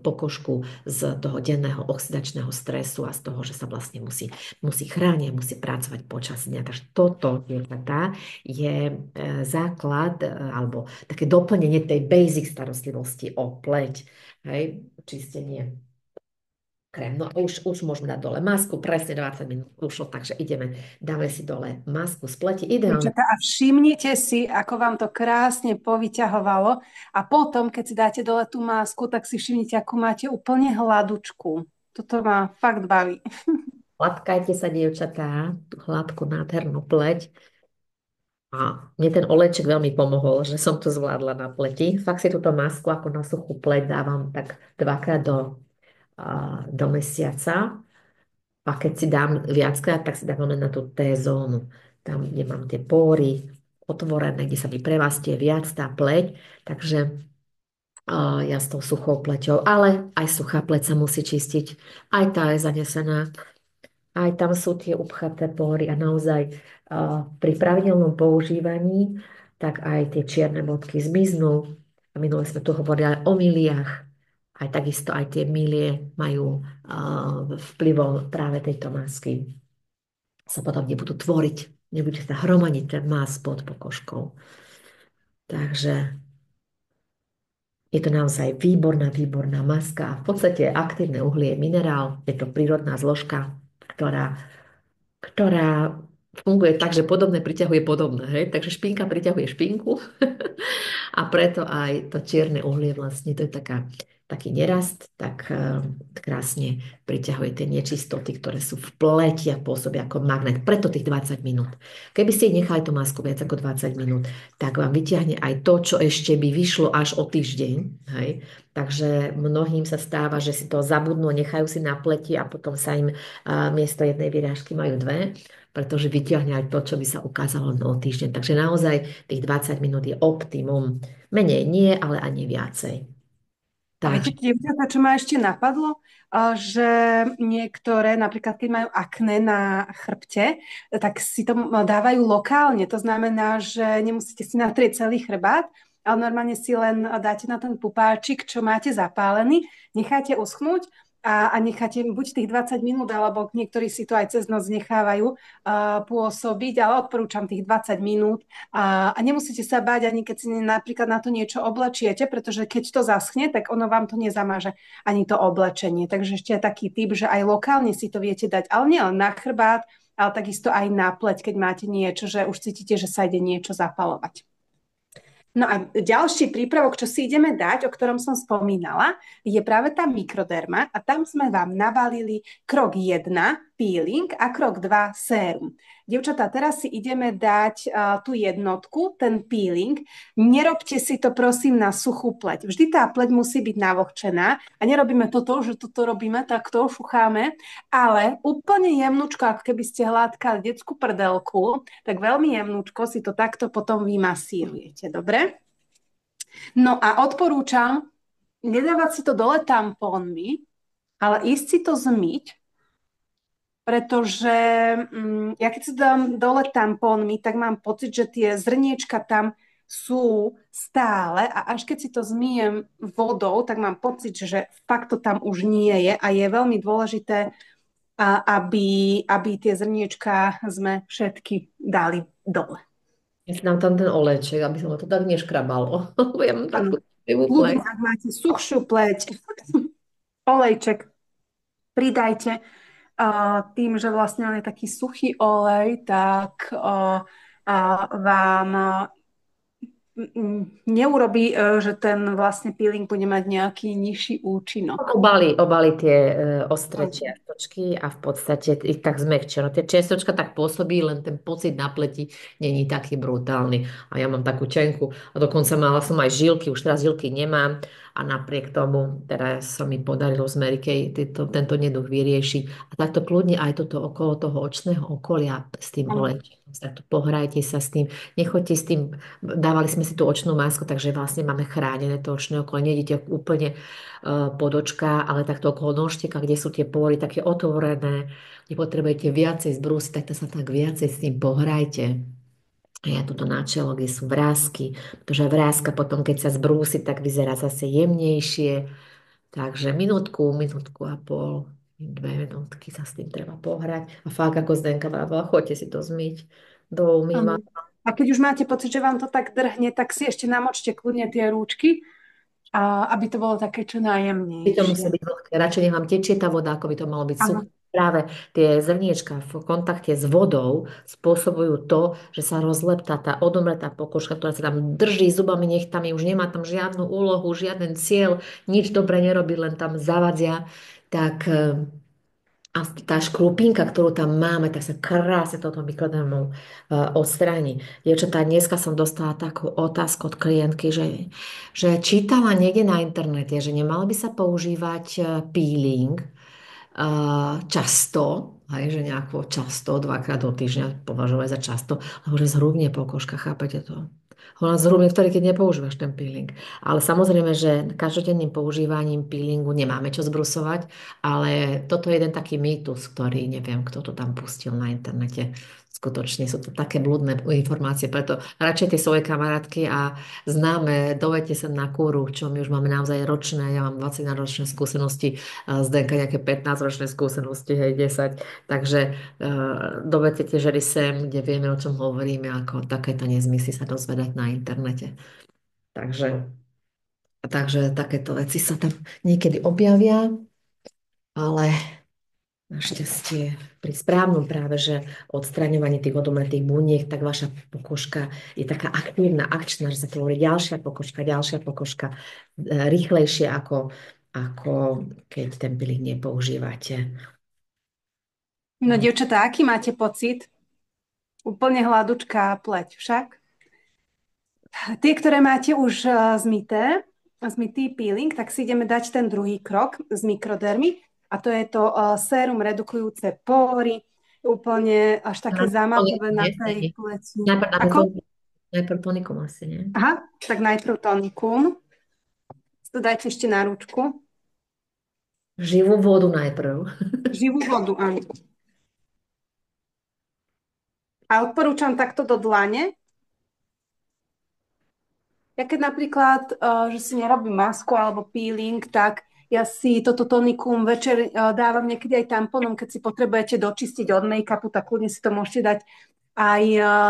pokožku z toho denného oxidačného stresu a z toho, že sa vlastne musí chrániť, musí pracovať počas dňa. Takže toto je základ alebo také doplnenie tej basic starostlivosti o pleť, hej, čistenie. Krém. No už môžeme dať dole masku, presne 20 minút ušlo, takže dáme si dole masku z pleti. Ideálne. A všimnite si, ako vám to krásne povyťahovalo a potom, keď si dáte dole tú masku, tak si všimnite, ako máte úplne hladučku. Toto ma fakt baví. Hladkajte sa, dievčatá, tú hladkú, nádhernú pleť. A mne ten olejček veľmi pomohol, že som to zvládla na pleti. Fakt si túto masku ako na suchú pleť dávam tak 2-krát do mesiaca. A keď si dám viackrát, tak si dávam len na tú T-zónu. Tam, kde mám tie pory otvorené, kde sa mi prevastie viac tá pleť. Takže ja s tou suchou pleťou, ale aj suchá pleť sa musí čistiť. Aj tá je zanesená. Aj tam sú tie upchaté pory a naozaj pri pravidelnom používaní tak aj tie čierne bodky zmiznú. A minule sme tu hovorili aj o miliach. Aj takisto aj tie milie majú vplyvom práve tejto masky. Sa potom nebudú tvoriť, nebude sa hromadiť ten mas pod pokožkou. Takže je to naozaj výborná maska. A v podstate aktívne uhlie je minerál, je to prírodná zložka, ktorá funguje tak, že podobné priťahuje podobné. Hej? Takže špinka priťahuje špinku a preto aj to čierne uhlie vlastne, to je taká taký nerast, tak krásne priťahuje tie nečistoty, ktoré sú v pleti a pôsobia ako magnet. Preto tých 20 minút. Keby ste nechali tú masku viac ako 20 minút, tak vám vyťahne aj to, čo ešte by vyšlo až o týždeň. Hej? Takže mnohým sa stáva, že si to zabudnú, nechajú si na pleti a potom sa im miesto jednej vyrážky majú dve, pretože vyťahne aj to, čo by sa ukázalo o týždeň. Takže naozaj tých 20 minút je optimum. Menej nie, ale ani viacej. A viete, Takže dievčatá, čo ma ešte napadlo? Že niektoré, napríklad keď majú akné na chrbte, tak si to dávajú lokálne. To znamená, že nemusíte si natrieť celý chrbát, ale normálne si len dáte na ten pupáčik, čo máte zapálený, necháte uschnúť a necháte buď tých 20 minút, alebo niektorí si to aj cez noc nechávajú pôsobiť, ale odporúčam tých 20 minút a nemusíte sa báť ani keď si napríklad na to niečo oblečiete, pretože keď to zaschne, tak ono vám to nezamaže ani to oblečenie. Takže ešte je taký typ, že aj lokálne si to viete dať, ale nielen na chrbát, ale takisto aj na pleť, keď máte niečo, že už cítite, že sa ide niečo zapalovať. No a ďalší prípravok, čo si ideme dať, o ktorom som spomínala, je práve tá mikroderma a tam sme vám nabalili krok 1, peeling a krok 2, sérum. Dievčatá, teraz si ideme dať tú jednotku, ten peeling. Nerobte si to prosím na suchú pleť. Vždy tá pleť musí byť navlhčená a nerobíme toto, že toto robíme, tak to šucháme, ale úplne jemnúčko, ako keby ste hladkali detskú prdelku, tak veľmi jemnúčko si to takto potom vymasírujete. Dobre? No a odporúčam nedávať si to dole tampónmi, ale ísť si to zmyť, pretože ja keď si to dám dole tampónmi, tak mám pocit, že tie zrniečka tam sú stále a až keď si to zmyjem vodou, tak mám pocit, že fakt to tam už nie je a je veľmi dôležité, aby tie zrniečka sme všetky dali dole. ja si dám tam ten olejček, aby sa ma to tak neškrabalo. Lebo ja mám takú Áno. citlivú Ľudne, pleť. ak máte suchšiu pleť, olejček pridajte. Tým, že vlastne on je taký suchý olej, tak vám neurobí, že ten vlastne peeling bude mať nejaký nižší účinok. Obali tie ostré Mhm. čiastočky a v podstate ich tak zmekčia. No tie čiastočka tak pôsobí, len ten pocit na pleti není taký brutálny. A ja mám takú čenku a dokonca mala som aj žilky, už teraz žilky nemám a napriek tomu teraz sa mi podarilo z Mary-Kay tento neduch vyriešiť. A takto kľudne aj toto okolo toho očného okolia s tým Áno. olejčekom. Takto pohrajte sa s tým, nechoďte s tým, dávali sme si tú očnú masku, takže vlastne máme chránené to očné okolo, nejdete úplne podočka, ale takto okolo nožteka, kde sú tie pory také otvorené, kde potrebujete viacej zbrúsiť, tak to sa tak viacej s tým pohrajte. A ja tuto na čelo, kde sú vrásky, pretože vrázka potom, keď sa zbrúsi, tak vyzerá zase jemnejšie. Takže minútku a pol, 2 minútky sa s tým treba pohrať. A fakt, ako Zdenka vravela, choďte si to zmyť do Áno. umývadla. A keď už máte pocit, že vám to tak drhne, tak si ešte namočte kľudne tie rúčky, aby to bolo také čo By to musí najjemnejšie. byť vlhké. Radšej nech vám tečie tá voda, ako by to malo byť suché. Áno. Práve tie zrniečka v kontakte s vodou spôsobujú to, že sa rozleptá tá odomretá pokožka, ktorá sa tam drží zubami, nechtami, už nemá tam žiadnu úlohu, žiaden cieľ, nič dobre nerobí, len tam zavadzia. Tak a tá škrupinka, ktorú tam máme, tak sa krásne toto mikrodermou odstráni. Dievčatá, dneska som dostala takú otázku od klientky, že čítala niekde na internete, že nemalo by sa používať peeling často, aj že nejako často, dvakrát do týždňa považovať za často, lebo že zhrubne pokožka, chápete to? Ona zhrubne vtedy, keď nepoužívaš ten peeling. Ale samozrejme, že každodenným používaním peelingu nemáme čo zbrusovať, ale toto je jeden taký mýtus, ktorý neviem, kto to tam pustil na internete. Skutočne sú to také blúdne informácie, preto radšej tie svoje kamarátky a známe, dovete sa na kúru, čo my už máme naozaj ročné, ja mám 20-ročné skúsenosti, Zdenka nejaké 15-ročné skúsenosti, hej, 10. Takže dovedte tie ženy sem, kde vieme, o čom hovoríme, ako takéto nezmysly sa dozvedať na internete. Takže, takže takéto veci sa tam niekedy objavia, ale našťastie pri správnom práve, že odstraňovaní tých odomretých buniek, tak vaša pokožka je taká aktívna, akčná, že sa tvorí ďalšia pokožka, rýchlejšie ako ako keď ten peeling nepoužívate. No, dievčatá, aký máte pocit? Úplne hladúčká pleť však. Tie, ktoré máte už zmytý peeling, tak si ideme dať ten druhý krok z mikrodermy a to je to sérum redukujúce pory, úplne až také zamatové na tej pleti. Najprv dáme Ako? najprv tonikum asi, nie? Aha, tak najprv tonikum. To dajte ešte na ručku. Živú vodu najprv. Živú vodu, áno. A odporúčam takto do dlane. Ja keď napríklad, že si nerobím masku alebo peeling, tak ja si toto tonikum večer dávam niekedy aj tamponom, keď si potrebujete dočistiť od make-upu, tak kľudne si to môžete dať aj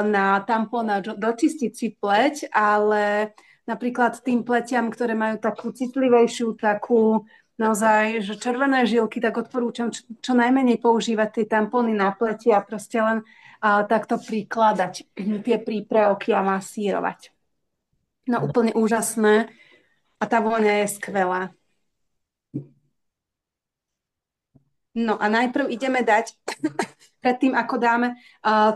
na tampón a dočistiť si pleť, ale napríklad tým pletiam, ktoré majú takú citlivejšiu, takú naozaj, že červené žilky, tak odporúčam čo najmenej používať tie tampóny na pleti a proste len takto prikladať tie prípravky a masírovať. No úplne úžasné a tá vôňa je skvelá. No a najprv ideme dať, predtým ako dáme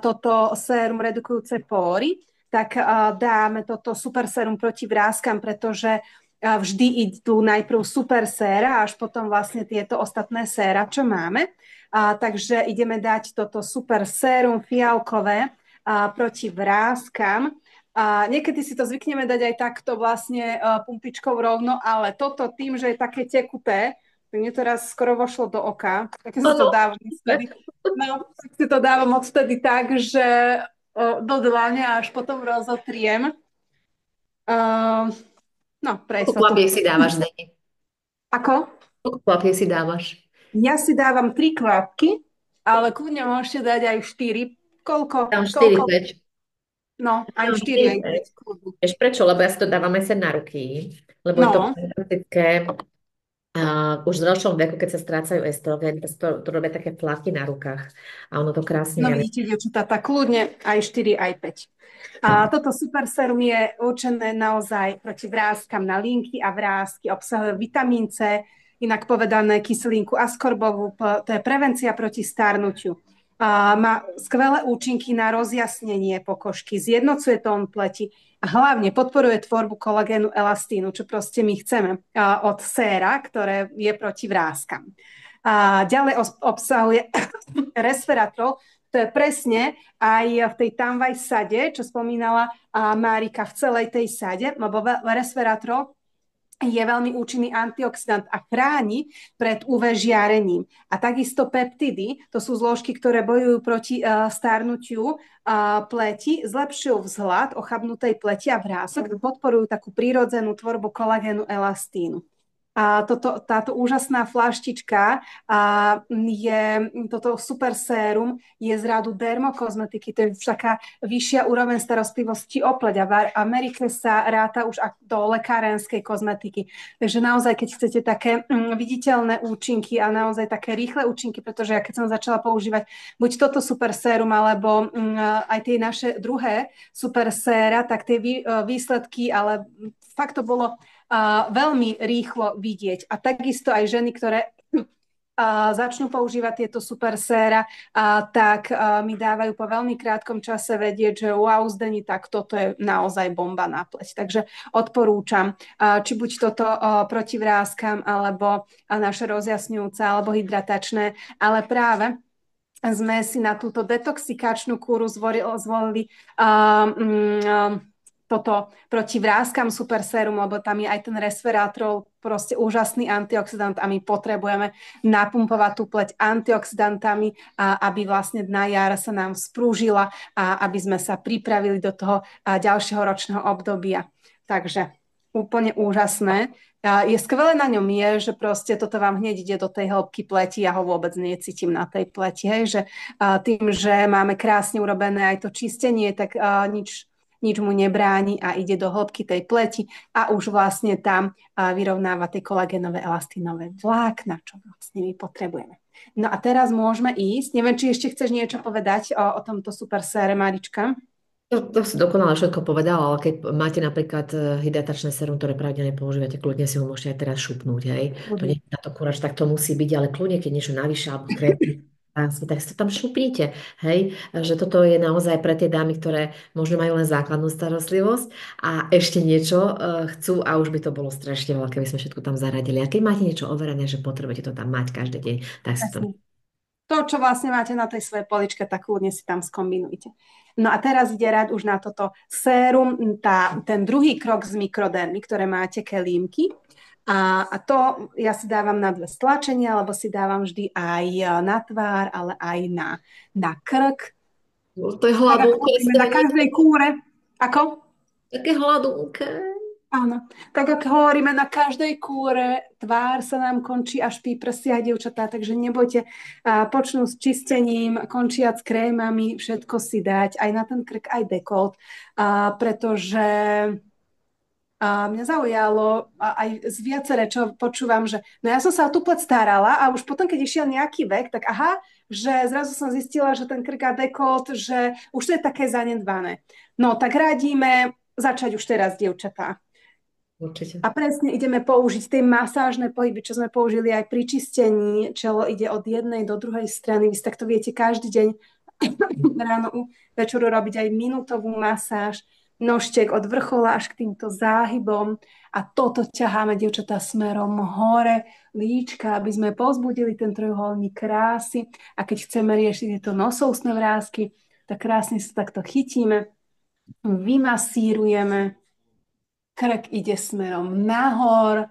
toto sérum redukujúce pory, tak dáme toto super sérum proti vráskam, pretože vždy idú najprv super séra, až potom vlastne tieto ostatné séra, čo máme. Takže ideme dať toto super sérum fialkové proti vráskam. A niekedy si to zvykneme dať aj takto vlastne pumpičkou rovno, ale toto tým, že je také tekuté, tak mne to raz skoro vošlo do oka. Tak si to dávam odtedy. No, tak si to dávam odtedy tak, že do dlane až potom rozotriem. No, pre Koľko istotu. klapiek si dávaš, Deni? Ako? Koľko klapiek si dávaš? Ja si dávam 3 kvapky, ale kľudne môžete dať aj 4. Koľko? Dám 4, Koľko? 5. No, aj Dám 4, aj 4, 5. 5. Vieš prečo? Lebo ja si to dávam aj sem na ruky. Lebo je to No, praktické. Už v zrelšom veku, keď sa strácajú estrogén, to robia také flaky na rukách. A ono to krásne no javí. vidíte, dievčatá, tak kľudne aj 4, aj 5. A toto super serum je určené naozaj proti vrástkam na linky a vrásky. Obsahuje vitamín C, inak povedané kyselinku askorbovú. To je prevencia proti starnutiu. Má skvelé účinky na rozjasnenie pokožky, zjednocuje tón pleti a hlavne podporuje tvorbu kolagénu elastínu, čo proste my chceme od séra, ktoré je proti vrástkam. Ďalej obsahuje resveratrol, to je presne aj v tej tamvaj sade, čo spomínala Márika v celej tej sade, lebo resveratrol je veľmi účinný antioxidant a chráni pred UV žiarením. A takisto peptidy, to sú zložky, ktoré bojujú proti starnutiu pleti, zlepšujú vzhľad ochabnutej pleti a vrások, podporujú takú prírodzenú tvorbu kolagénu elastínu. A táto úžasná flaštička toto super sérum je z rádu dermokozmetiky, to je už taká vyššia úroveň starostlivosti o pleť a v Amerike sa ráta už do lekárenskej kozmetiky. Takže naozaj, keď chcete také viditeľné účinky a naozaj také rýchle účinky, pretože ja keď som začala používať buď toto super sérum, alebo aj tie naše druhé super séra, tak tie výsledky, ale fakt to bolo veľmi rýchlo vidieť. A takisto aj ženy, ktoré začnú používať tieto super séra, tak mi dávajú po veľmi krátkom čase vedieť, že wow, Zdeni, tak toto je naozaj bomba na pleť. Takže odporúčam, či buď toto proti vráskam, alebo naše rozjasňujúce, alebo hydratačné, ale práve sme si na túto detoxikačnú kúru zvolili toto proti vráskam super sérum, lebo tam je aj ten resveratrol, proste úžasný antioxidant a my potrebujeme napumpovať tú pleť antioxidantami, aby vlastne na jar sa nám sprúžila a aby sme sa pripravili do toho ďalšieho ročného obdobia. Takže úplne úžasné. Je skvelé na ňom je, že proste toto vám hneď ide do tej hĺbky pleti, ja ho vôbec necítim na tej pleti, hej, že tým, že máme krásne urobené aj to čistenie, tak nič mu nebráni a ide do hĺbky tej pleti a už vlastne tam vyrovnáva tie kolagénové elastínové vlákna, čo vlastne my potrebujeme. No a teraz môžeme ísť. Neviem, či ešte chceš niečo povedať o tomto super sére, Marička? To si dokonale všetko povedala, ale keď máte napríklad hydratačné sérum, ktoré pravidelne používate, kľudne si ho môžete aj teraz šupnúť, hej. To nie Mhm. je na to kurač, tak to musí byť, ale kľudne, keď niečo navyše alebo krém, tak si to tam šupnite, hej. Že toto je naozaj pre tie dámy, ktoré možno majú len základnú starostlivosť a ešte niečo chcú a už by to bolo strašne veľa, keby sme všetko tam zaradili. A keď máte niečo overené, že potrebujete to tam mať každý deň, tak si to... Presne. To, čo vlastne máte na tej svojej poličke, tak kľudne si tam skombinujte. No a teraz ide rád už na toto sérum, ten druhý krok z mikrodermy, ktoré máte kelímky. A to ja si dávam na dve stlačenia, alebo si dávam vždy aj na tvár, ale aj na krk. To je Tak ako hladúke, hovoríme na Stani, každej kúre. Ako? také hladúke. Áno, tak ako hovoríme, na každej kúre tvár sa nám končí až pri prstiach, dievčatá, takže nebojte, počnú s čistením, končia s krémami, všetko si dať, aj na ten krk, aj dekolt, pretože mňa zaujalo aj z viaceré, čo počúvam, že no ja som sa o tú pleť starala a už potom, keď išiel nejaký vek, tak aha, že zrazu som zistila, že ten krk a dekolt, že už to je také zanedbané. No tak radíme začať už teraz, dievčatá. Určite. A presne ideme použiť tie masážne pohyby, čo sme použili aj pri čistení. Čelo ide od jednej do druhej strany. Vy si takto viete každý deň ráno, večeru robiť aj minútovú masáž. Nožtek od vrchola až k týmto záhybom. A toto ťaháme, dievčatá, smerom hore, líčka, aby sme pozbudili ten trojuholník krásy. A keď chceme riešiť tieto nosousné vrásky, tak krásne sa takto chytíme, vymasírujeme, krk ide smerom nahor,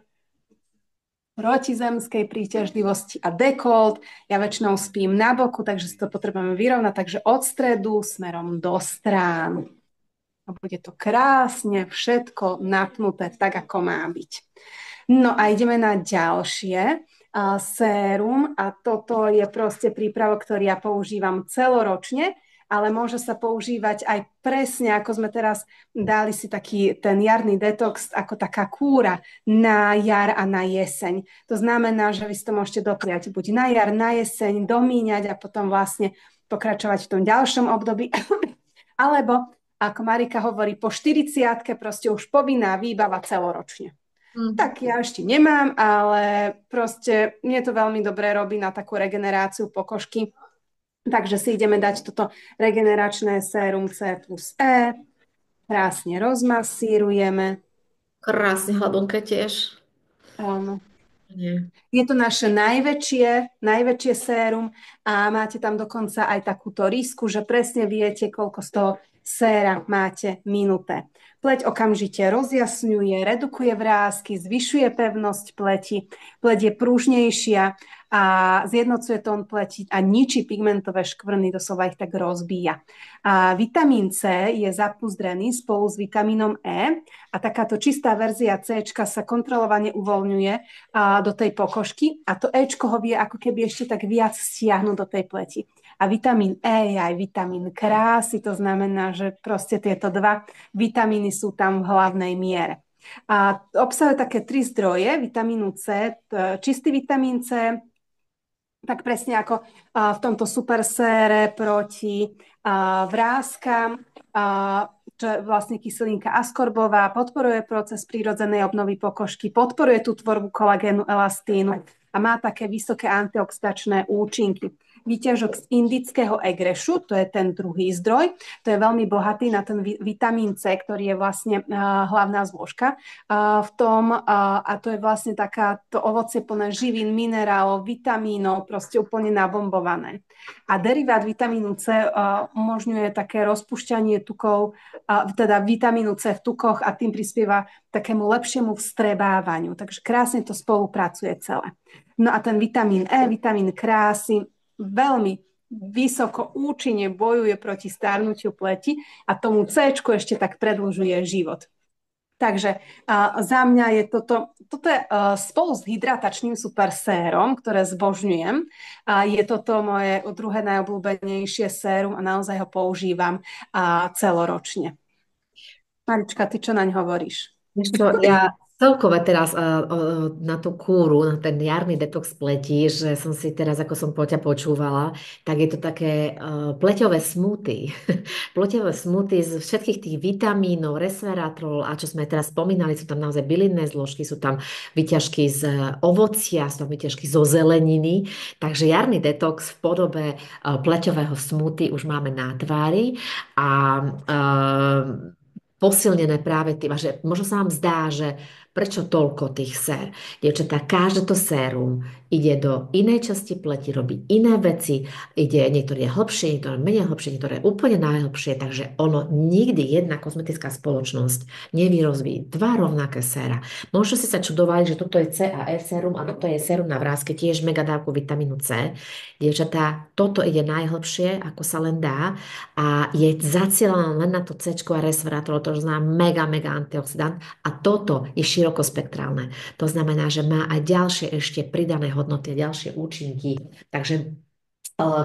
proti zemskej príťažlivosti a dekolt. Ja väčšinou spím na boku, takže si to potrebujeme vyrovnať, takže od stredu smerom do strán. A bude to krásne všetko napnuté tak, ako má byť. No a ideme na ďalšie sérum a toto je proste prípravok, ktorý ja používam celoročne, ale môže sa používať aj presne, ako sme teraz dali si taký ten jarný detox, ako taká kúra na jar a na jeseň. To znamená, že vy si to môžete dopriať buď na jar, na jeseň, domíňať a potom vlastne pokračovať v tom ďalšom období. Alebo, ako Marika hovorí, po 40-ke proste už povinná výbava celoročne. Mhm. Tak ja ešte nemám, ale proste mne to veľmi dobre robí na takú regeneráciu pokožky. Takže si ideme dať toto regeneračné sérum C plus E. Krásne rozmasírujeme. Krásne hladunké tiež. Áno. Nie. Je to naše najväčšie sérum a máte tam dokonca aj takúto risku, že presne viete, koľko z toho séra máte minuté. Pleť okamžite rozjasňuje, redukuje vrásky, zvyšuje pevnosť pleti, pleť je pružnejšia a zjednocuje tón pleti a ničí pigmentové škvrny, doslova ich tak rozbíja. A vitamín C je zapuzdrený spolu s vitamínom E a takáto čistá verzia C sa kontrolovane uvoľňuje do tej pokožky a to Ečko ho vie ako keby ešte tak viac stiahnuť do tej pleti. A vitamín E je aj vitamín krásy, to znamená, že proste tieto dva vitamíny sú tam v hlavnej miere. A obsahuje také tri zdroje vitamínu C, čistý vitamín C, tak presne ako v tomto super sére proti vráskam, čo je vlastne kyselinka askorbová, podporuje proces prírodzenej obnovy pokožky, podporuje tú tvorbu kolagénu, elastínu a má také vysoké antioxidačné účinky. Výťažok z indického egrešu, to je ten druhý zdroj, to je veľmi bohatý na ten vitamín C, ktorý je vlastne hlavná zložka v tom a to je vlastne takáto ovocie plné živín, minerálov, vitamínov, proste úplne nabombované. A derivát vitamínu C umožňuje také rozpušťanie tukov, teda vitamínu C v tukoch a tým prispieva takému lepšiemu vstrebávaniu. Takže krásne to spolupracuje celé. No a ten vitamín E, vitamín krásy, veľmi vysoko účinne bojuje proti starnutiu pleti a tomu C ešte tak predĺžuje život. Takže za mňa je toto je spolu s hydratačným super sérom, ktoré zbožňujem. Je toto moje druhé najobľúbenejšie sérum a naozaj ho používam celoročne. Marička, ty čo naň hovoríš? Vieš čo, ja celkové teraz na tú kúru, na ten jarný detox pleti, že som si teraz, ako som po ťa počúvala, tak je to také pleťové smoothie. Pleťové smoothie z všetkých tých vitamínov, resveratrol a čo sme teraz spomínali, sú tam naozaj bylinné zložky, sú tam vyťažky z ovocia, sú tam vyťažky zo zeleniny. Takže jarný detox v podobe pleťového smoothie už máme na tvári a posilnené práve tým, a že možno sa vám zdá, že prečo toľko tých sér. Dievčatá, každé to sérum ide do inej časti pleti, robí iné veci, ide, niektoré je hlbšie, niektoré menej hlbšie, niektoré je úplne najhlbšie, takže ono nikdy jedna kozmetická spoločnosť nevyrozví dva rovnaké séra. Možno si sa čudovali, že toto je C a E sérum a toto je sérum na vrásky, tiež mega dávku vitamínu C. Dievčatá, toto ide najhlbšie, ako sa len dá a je zacielené len na to C a resveratrol, to znamená mega, mega antioxidant a toto je širokospektrálne. To znamená, že má aj ďalšie ešte pridané hodnoty, ďalšie účinky. Takže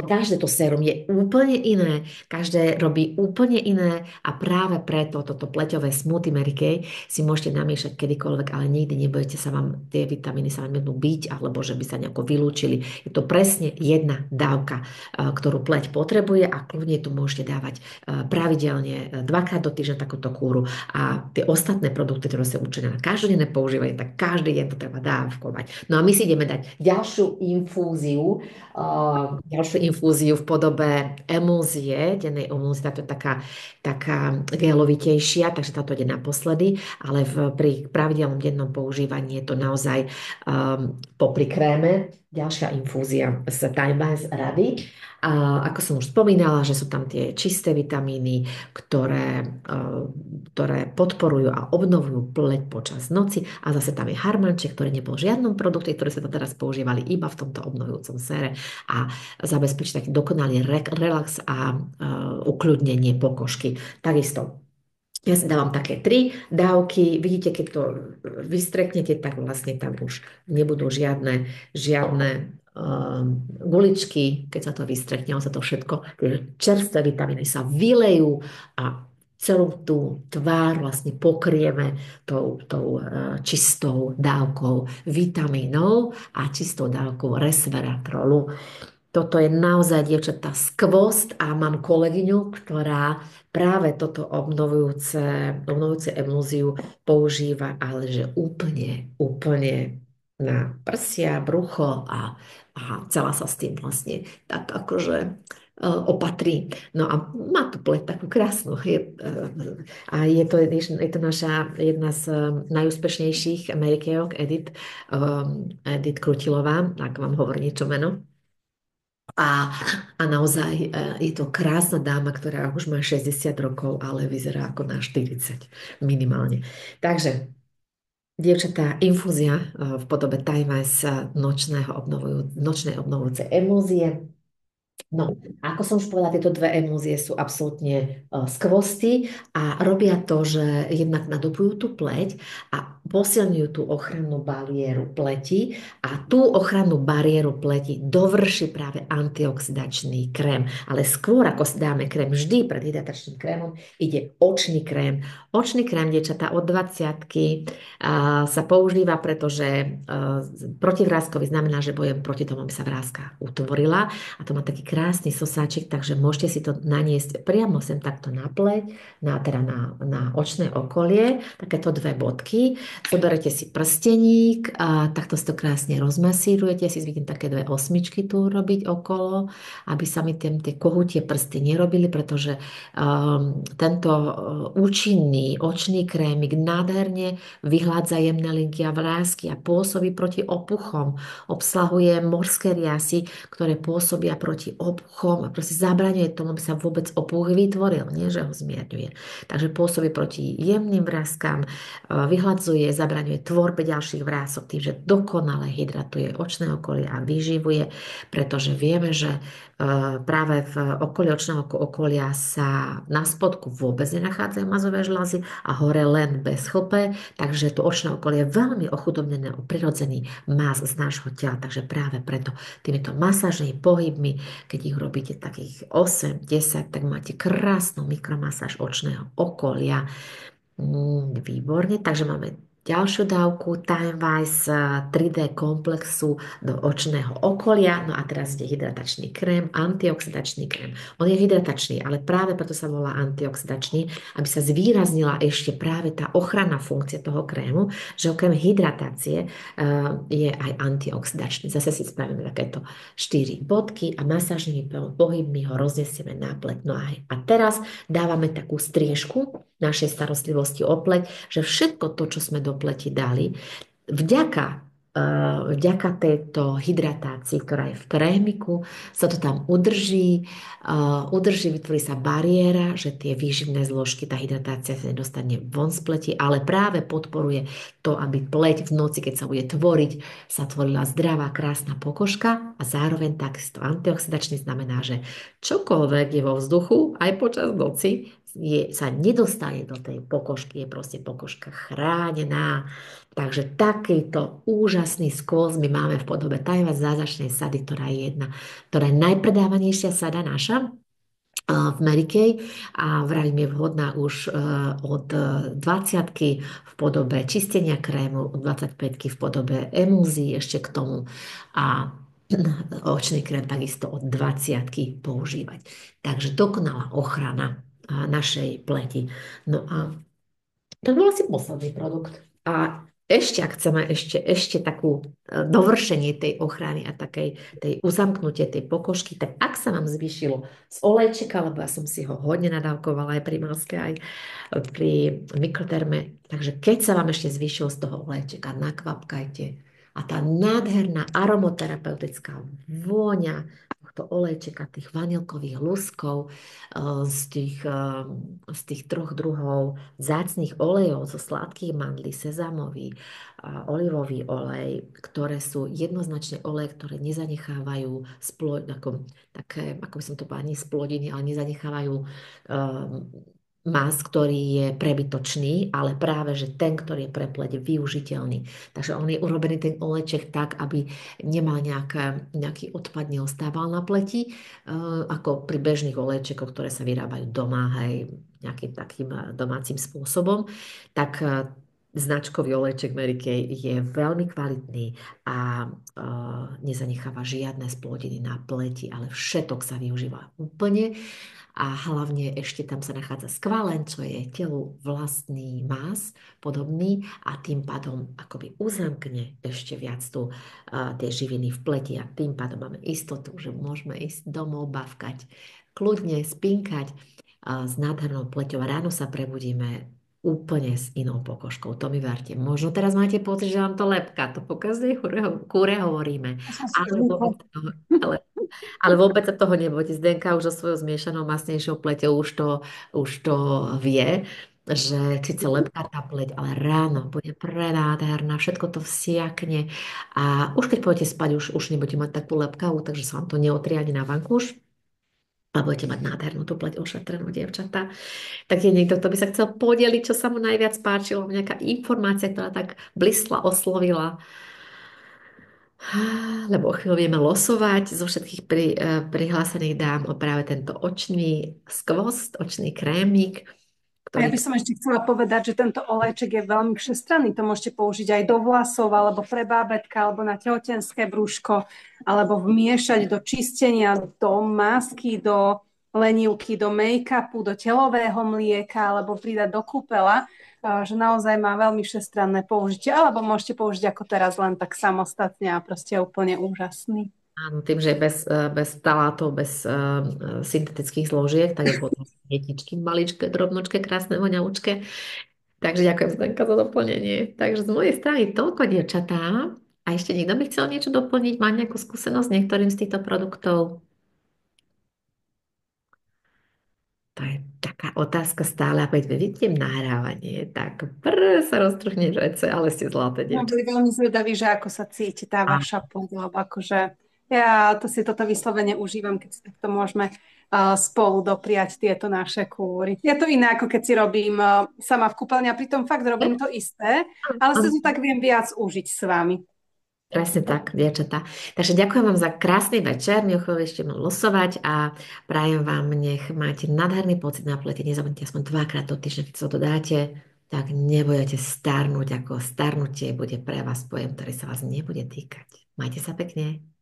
každé to sérum je úplne iné, každé robí úplne iné a práve preto toto pleťové smoothie Mary Kay si môžete namiešať kedykoľvek, ale nikdy nebudete sa vám, tie vitamíny sa vám jednú byť, alebo že by sa nejako vylúčili. Je to presne jedna dávka, ktorú pleť potrebuje a kľudne tu môžete dávať pravidelne dvakrát do týždňa takúto kúru a tie ostatné produkty, ktoré sú určené na každodenné používanie, tak každý deň to treba dávkovať. No a my si ideme dať ďalšiu infúziu v podobe emulzie, dennej emulzie, táto je taká gelovitejšia, takže táto ide naposledy, ale pri pravidelnom dennom používaní je to naozaj popri kréme ďalšia infúzia z Time-Wise rady. A ako som už spomínala, že sú tam tie čisté vitamíny, ktoré podporujú a obnovujú pleť počas noci. A zase tam je harmanček, ktorý nebol v žiadnom produkte, ktoré sa to teraz používali iba v tomto obnovujúcom sére a zabezpečí taký dokonalý relax a ukľudnenie pokožky. Takisto ja si dávam také 3 dávky. Vidíte, keď to vystreknete, tak vlastne tam už nebudú žiadne guličky, keď sa to vystrekne, on sa to všetko, tie čerstvé vitamíny sa vylejú a celú tú tvár vlastne pokrieme tou čistou dávkou vitamínov a čistou dávkou resveratrolu. Toto je naozaj, dievčatá, skvost a mám kolegyňu, ktorá práve toto obnovujúce emúziu používa, ale že úplne na prsia, brucho a celá sa s tým vlastne tak akože opatrí. No a má tu pleť takú krásnu. A je to naša jedna z najúspešnejších Amerikejok, Edith Krutilová, ak vám hovorí niečo meno. A naozaj je to krásna dáma, ktorá už má 60 rokov, ale vyzerá ako na 40 minimálne. Takže, dievčatá, infúzia v podobe Time-Wise nočnej obnovujúcej emúzie. No, ako som už povedala, tieto dve emúzie sú absolútne skvosty a robia to, že jednak nadobujú tú pleť a posilňujú tú ochrannú bariéru pleti a tú ochrannú bariéru pleti dovrší práve antioxidačný krém. Ale skôr ako si dáme krém, vždy pred hydratačným krémom ide očný krém. Očný krém, dievčatá, od 20 sa používa, pretože protivráskový znamená, že bojujem proti tomu, aby sa vrázka utvorila a to má taký krásny sosáčik, takže môžete si to naniesť priamo sem takto na pleť, teda na očné okolie, takéto 2 bodky. Zoberete si prsteník a takto si to krásne rozmasírujete. Si zvyknem také 2 osmičky tu robiť okolo, aby sa mi tie kohutie prsty nerobili, pretože tento účinný očný krémik nádherne vyhládza jemné linky a vrásky a pôsobí proti opuchom. Obsahuje morské riasy, ktoré pôsobia proti opuchom a proste zabraňuje tomu, aby sa vôbec opuch vytvoril, nie že ho zmierňuje. Takže pôsobí proti jemným vrástkám, vyhladzuje, zabraňuje tvorbe ďalších vrások tým, že dokonale hydratuje očné okolie a vyživuje, pretože vieme, že práve v okolí očného okolia sa na spodku vôbec nenachádzajú mazové žľazy a hore len bez chlpe, takže to očné okolie je veľmi ochudobnené o prirodzený maz z nášho tela, takže práve preto týmito masážnymi pohybmi, keď ich robíte takých 8-10, tak máte krásnu mikromasáž očného okolia. Výborne, takže máme ďalšiu dávku Timewise 3D komplexu do očného okolia. No a teraz ide hydratačný krém, antioxidačný krém. On je hydratačný, ale práve preto sa volá antioxidačný, aby sa zvýraznila ešte práve tá ochranná funkcia toho krému, že okrem hydratácie je aj antioxidačný. Zase si spravíme takéto 4 bodky a masážnymi pohybmi ho roznesieme na pleť. No a teraz dávame takú striežku našej starostlivosti o pleť, že všetko to, čo sme do pleti dali, vďaka, vďaka tejto hydratácii, ktorá je v krémiku, sa to tam udrží, vytvorí sa bariéra, že tie výživné zložky, tá hydratácia sa nedostane von z pleti, ale práve podporuje to, aby pleť v noci, keď sa bude tvoriť, sa tvorila zdravá, krásna pokožka a zároveň takisto antioxidačný znamená, že čokoľvek je vo vzduchu, aj počas noci, sa nedostane do tej pokožky, je proste pokožka chránená. Takže takýto úžasný skôs my máme v podobe Tajva zázračnej sady, ktorá je najpredávanejšia sada naša v Mary Kay a vravím je vhodná už od 20 v podobe čistenia krému, od 25 v podobe emúzií ešte k tomu a očný krém takisto od 20 používať. Takže dokonalá ochrana našej pleti. No a to bol asi posledný produkt. A ešte, ak chceme ešte takú dovršenie tej ochrany a takej tej uzamknutie tej pokožky, tak ak sa vám zvýšilo z olejčeka, lebo ja som si ho hodne nadávkovala aj pri maske, aj pri mikroterme, takže keď sa vám ešte zvýšilo z toho olejčeka, nakvapkajte. A tá nádherná aromoterapeutická vôňa tohto olejčeka, tých vanilkových luskov, z tých troch druhov vzácnych olejov, zo sladkých mandlí, sezamový, olivový olej, ktoré sú jednoznačne oleje, ktoré nezanechávajú také, ako by som to povedala, nie splodiny, ale nezanechávajú mas, ktorý je prebytočný, ale práve, že ten, ktorý je pre pleť využiteľný. Takže on je urobený ten oleček tak, aby nemal nejaký odpad, neostával na pleti, ako pri bežných olejčekoch, ktoré sa vyrábajú doma, hej, nejakým takým domácim spôsobom. Tak značkový olejček Mary Kay je veľmi kvalitný a nezanecháva žiadne splodiny na pleti, ale všetok sa využíva úplne a hlavne ešte tam sa nachádza skvalen, čo je telu vlastný más podobný a tým pádom akoby uzamkne ešte viac tie živiny v pleti a tým pádom máme istotu, že môžeme ísť domov bavkať, kľudne spinkať s nádhernou pleťou a ráno sa prebudíme úplne s inou pokožkou. To mi verte. Možno teraz máte pocit, že vám to lepká. To po každej kúre hovoríme. Ja som si Ale zvykla. vôbec toho, ale ale vôbec sa toho nebojte. Zdenka už so svojou zmiešanou masnejšou pleťou už to vie, že síce lepká tá pleť, ale ráno bude prenádherná, všetko to vsiakne a už keď pôjdete spať, už nebudete mať takú lepkavú, takže sa vám to neotrie ani na vankúš a budete mať nádhernú tú pleť ošetrenú, dievčatá. Tak je niekto, kto by sa chcel podeliť, čo sa mu najviac páčilo, nejaká informácia, ktorá tak blistla, oslovila. Lebo o chvíľu budeme losovať zo všetkých prihlásených dám o práve tento očný skvost, očný krémik, A ja ktorý... by som ešte chcela povedať, že tento olejček je veľmi všestranný. To môžete použiť aj do vlasov, alebo pre bábätka, alebo na tehotenské brúško, alebo vmiešať do čistenia, do masky, do lenivky, do make-upu, do telového mlieka, alebo pridať do kúpela, že naozaj má veľmi všestranné použitie. Alebo môžete použiť ako teraz len tak samostatne a proste je úplne úžasný. Áno, tým, že je bez talátov, bez syntetických zložiek, tak je potom detičky maličké, drobnočké, krásne, voňavúčké. Takže ďakujem Zdenka za doplnenie. Takže z mojej strany toľko, dievčatá. A ešte niekto by chcel niečo doplniť? Má nejakú skúsenosť s niektorým z týchto produktov? To je taká otázka stále, a keď vidím nahrávanie, tak sa roztrhne rece, ale ste zlaté No, dievčatá. boli veľmi zvedaví, že ako sa cíti tá vaša pleť, lebo akože ja toto vyslovene užívam, keď si takto môžeme spolu dopriať tieto naše kúry. Je to iné, ako keď si robím sama v kúpeľni a pritom fakt robím to isté, ale sa tu tak viem viac užiť s vami. Presne tak, dievčatá. Takže ďakujem vám za krásny večer, my o chvíľu ešte budeme losovať a prajem vám, nech máte nádherný pocit na plete. Nezabudnite aspoň dvakrát do týždňa, keď sa to dáte. tak nebudete starnúť, ako starnutie bude pre vás pojem, ktorý sa vás nebude týkať. Majte sa pekne.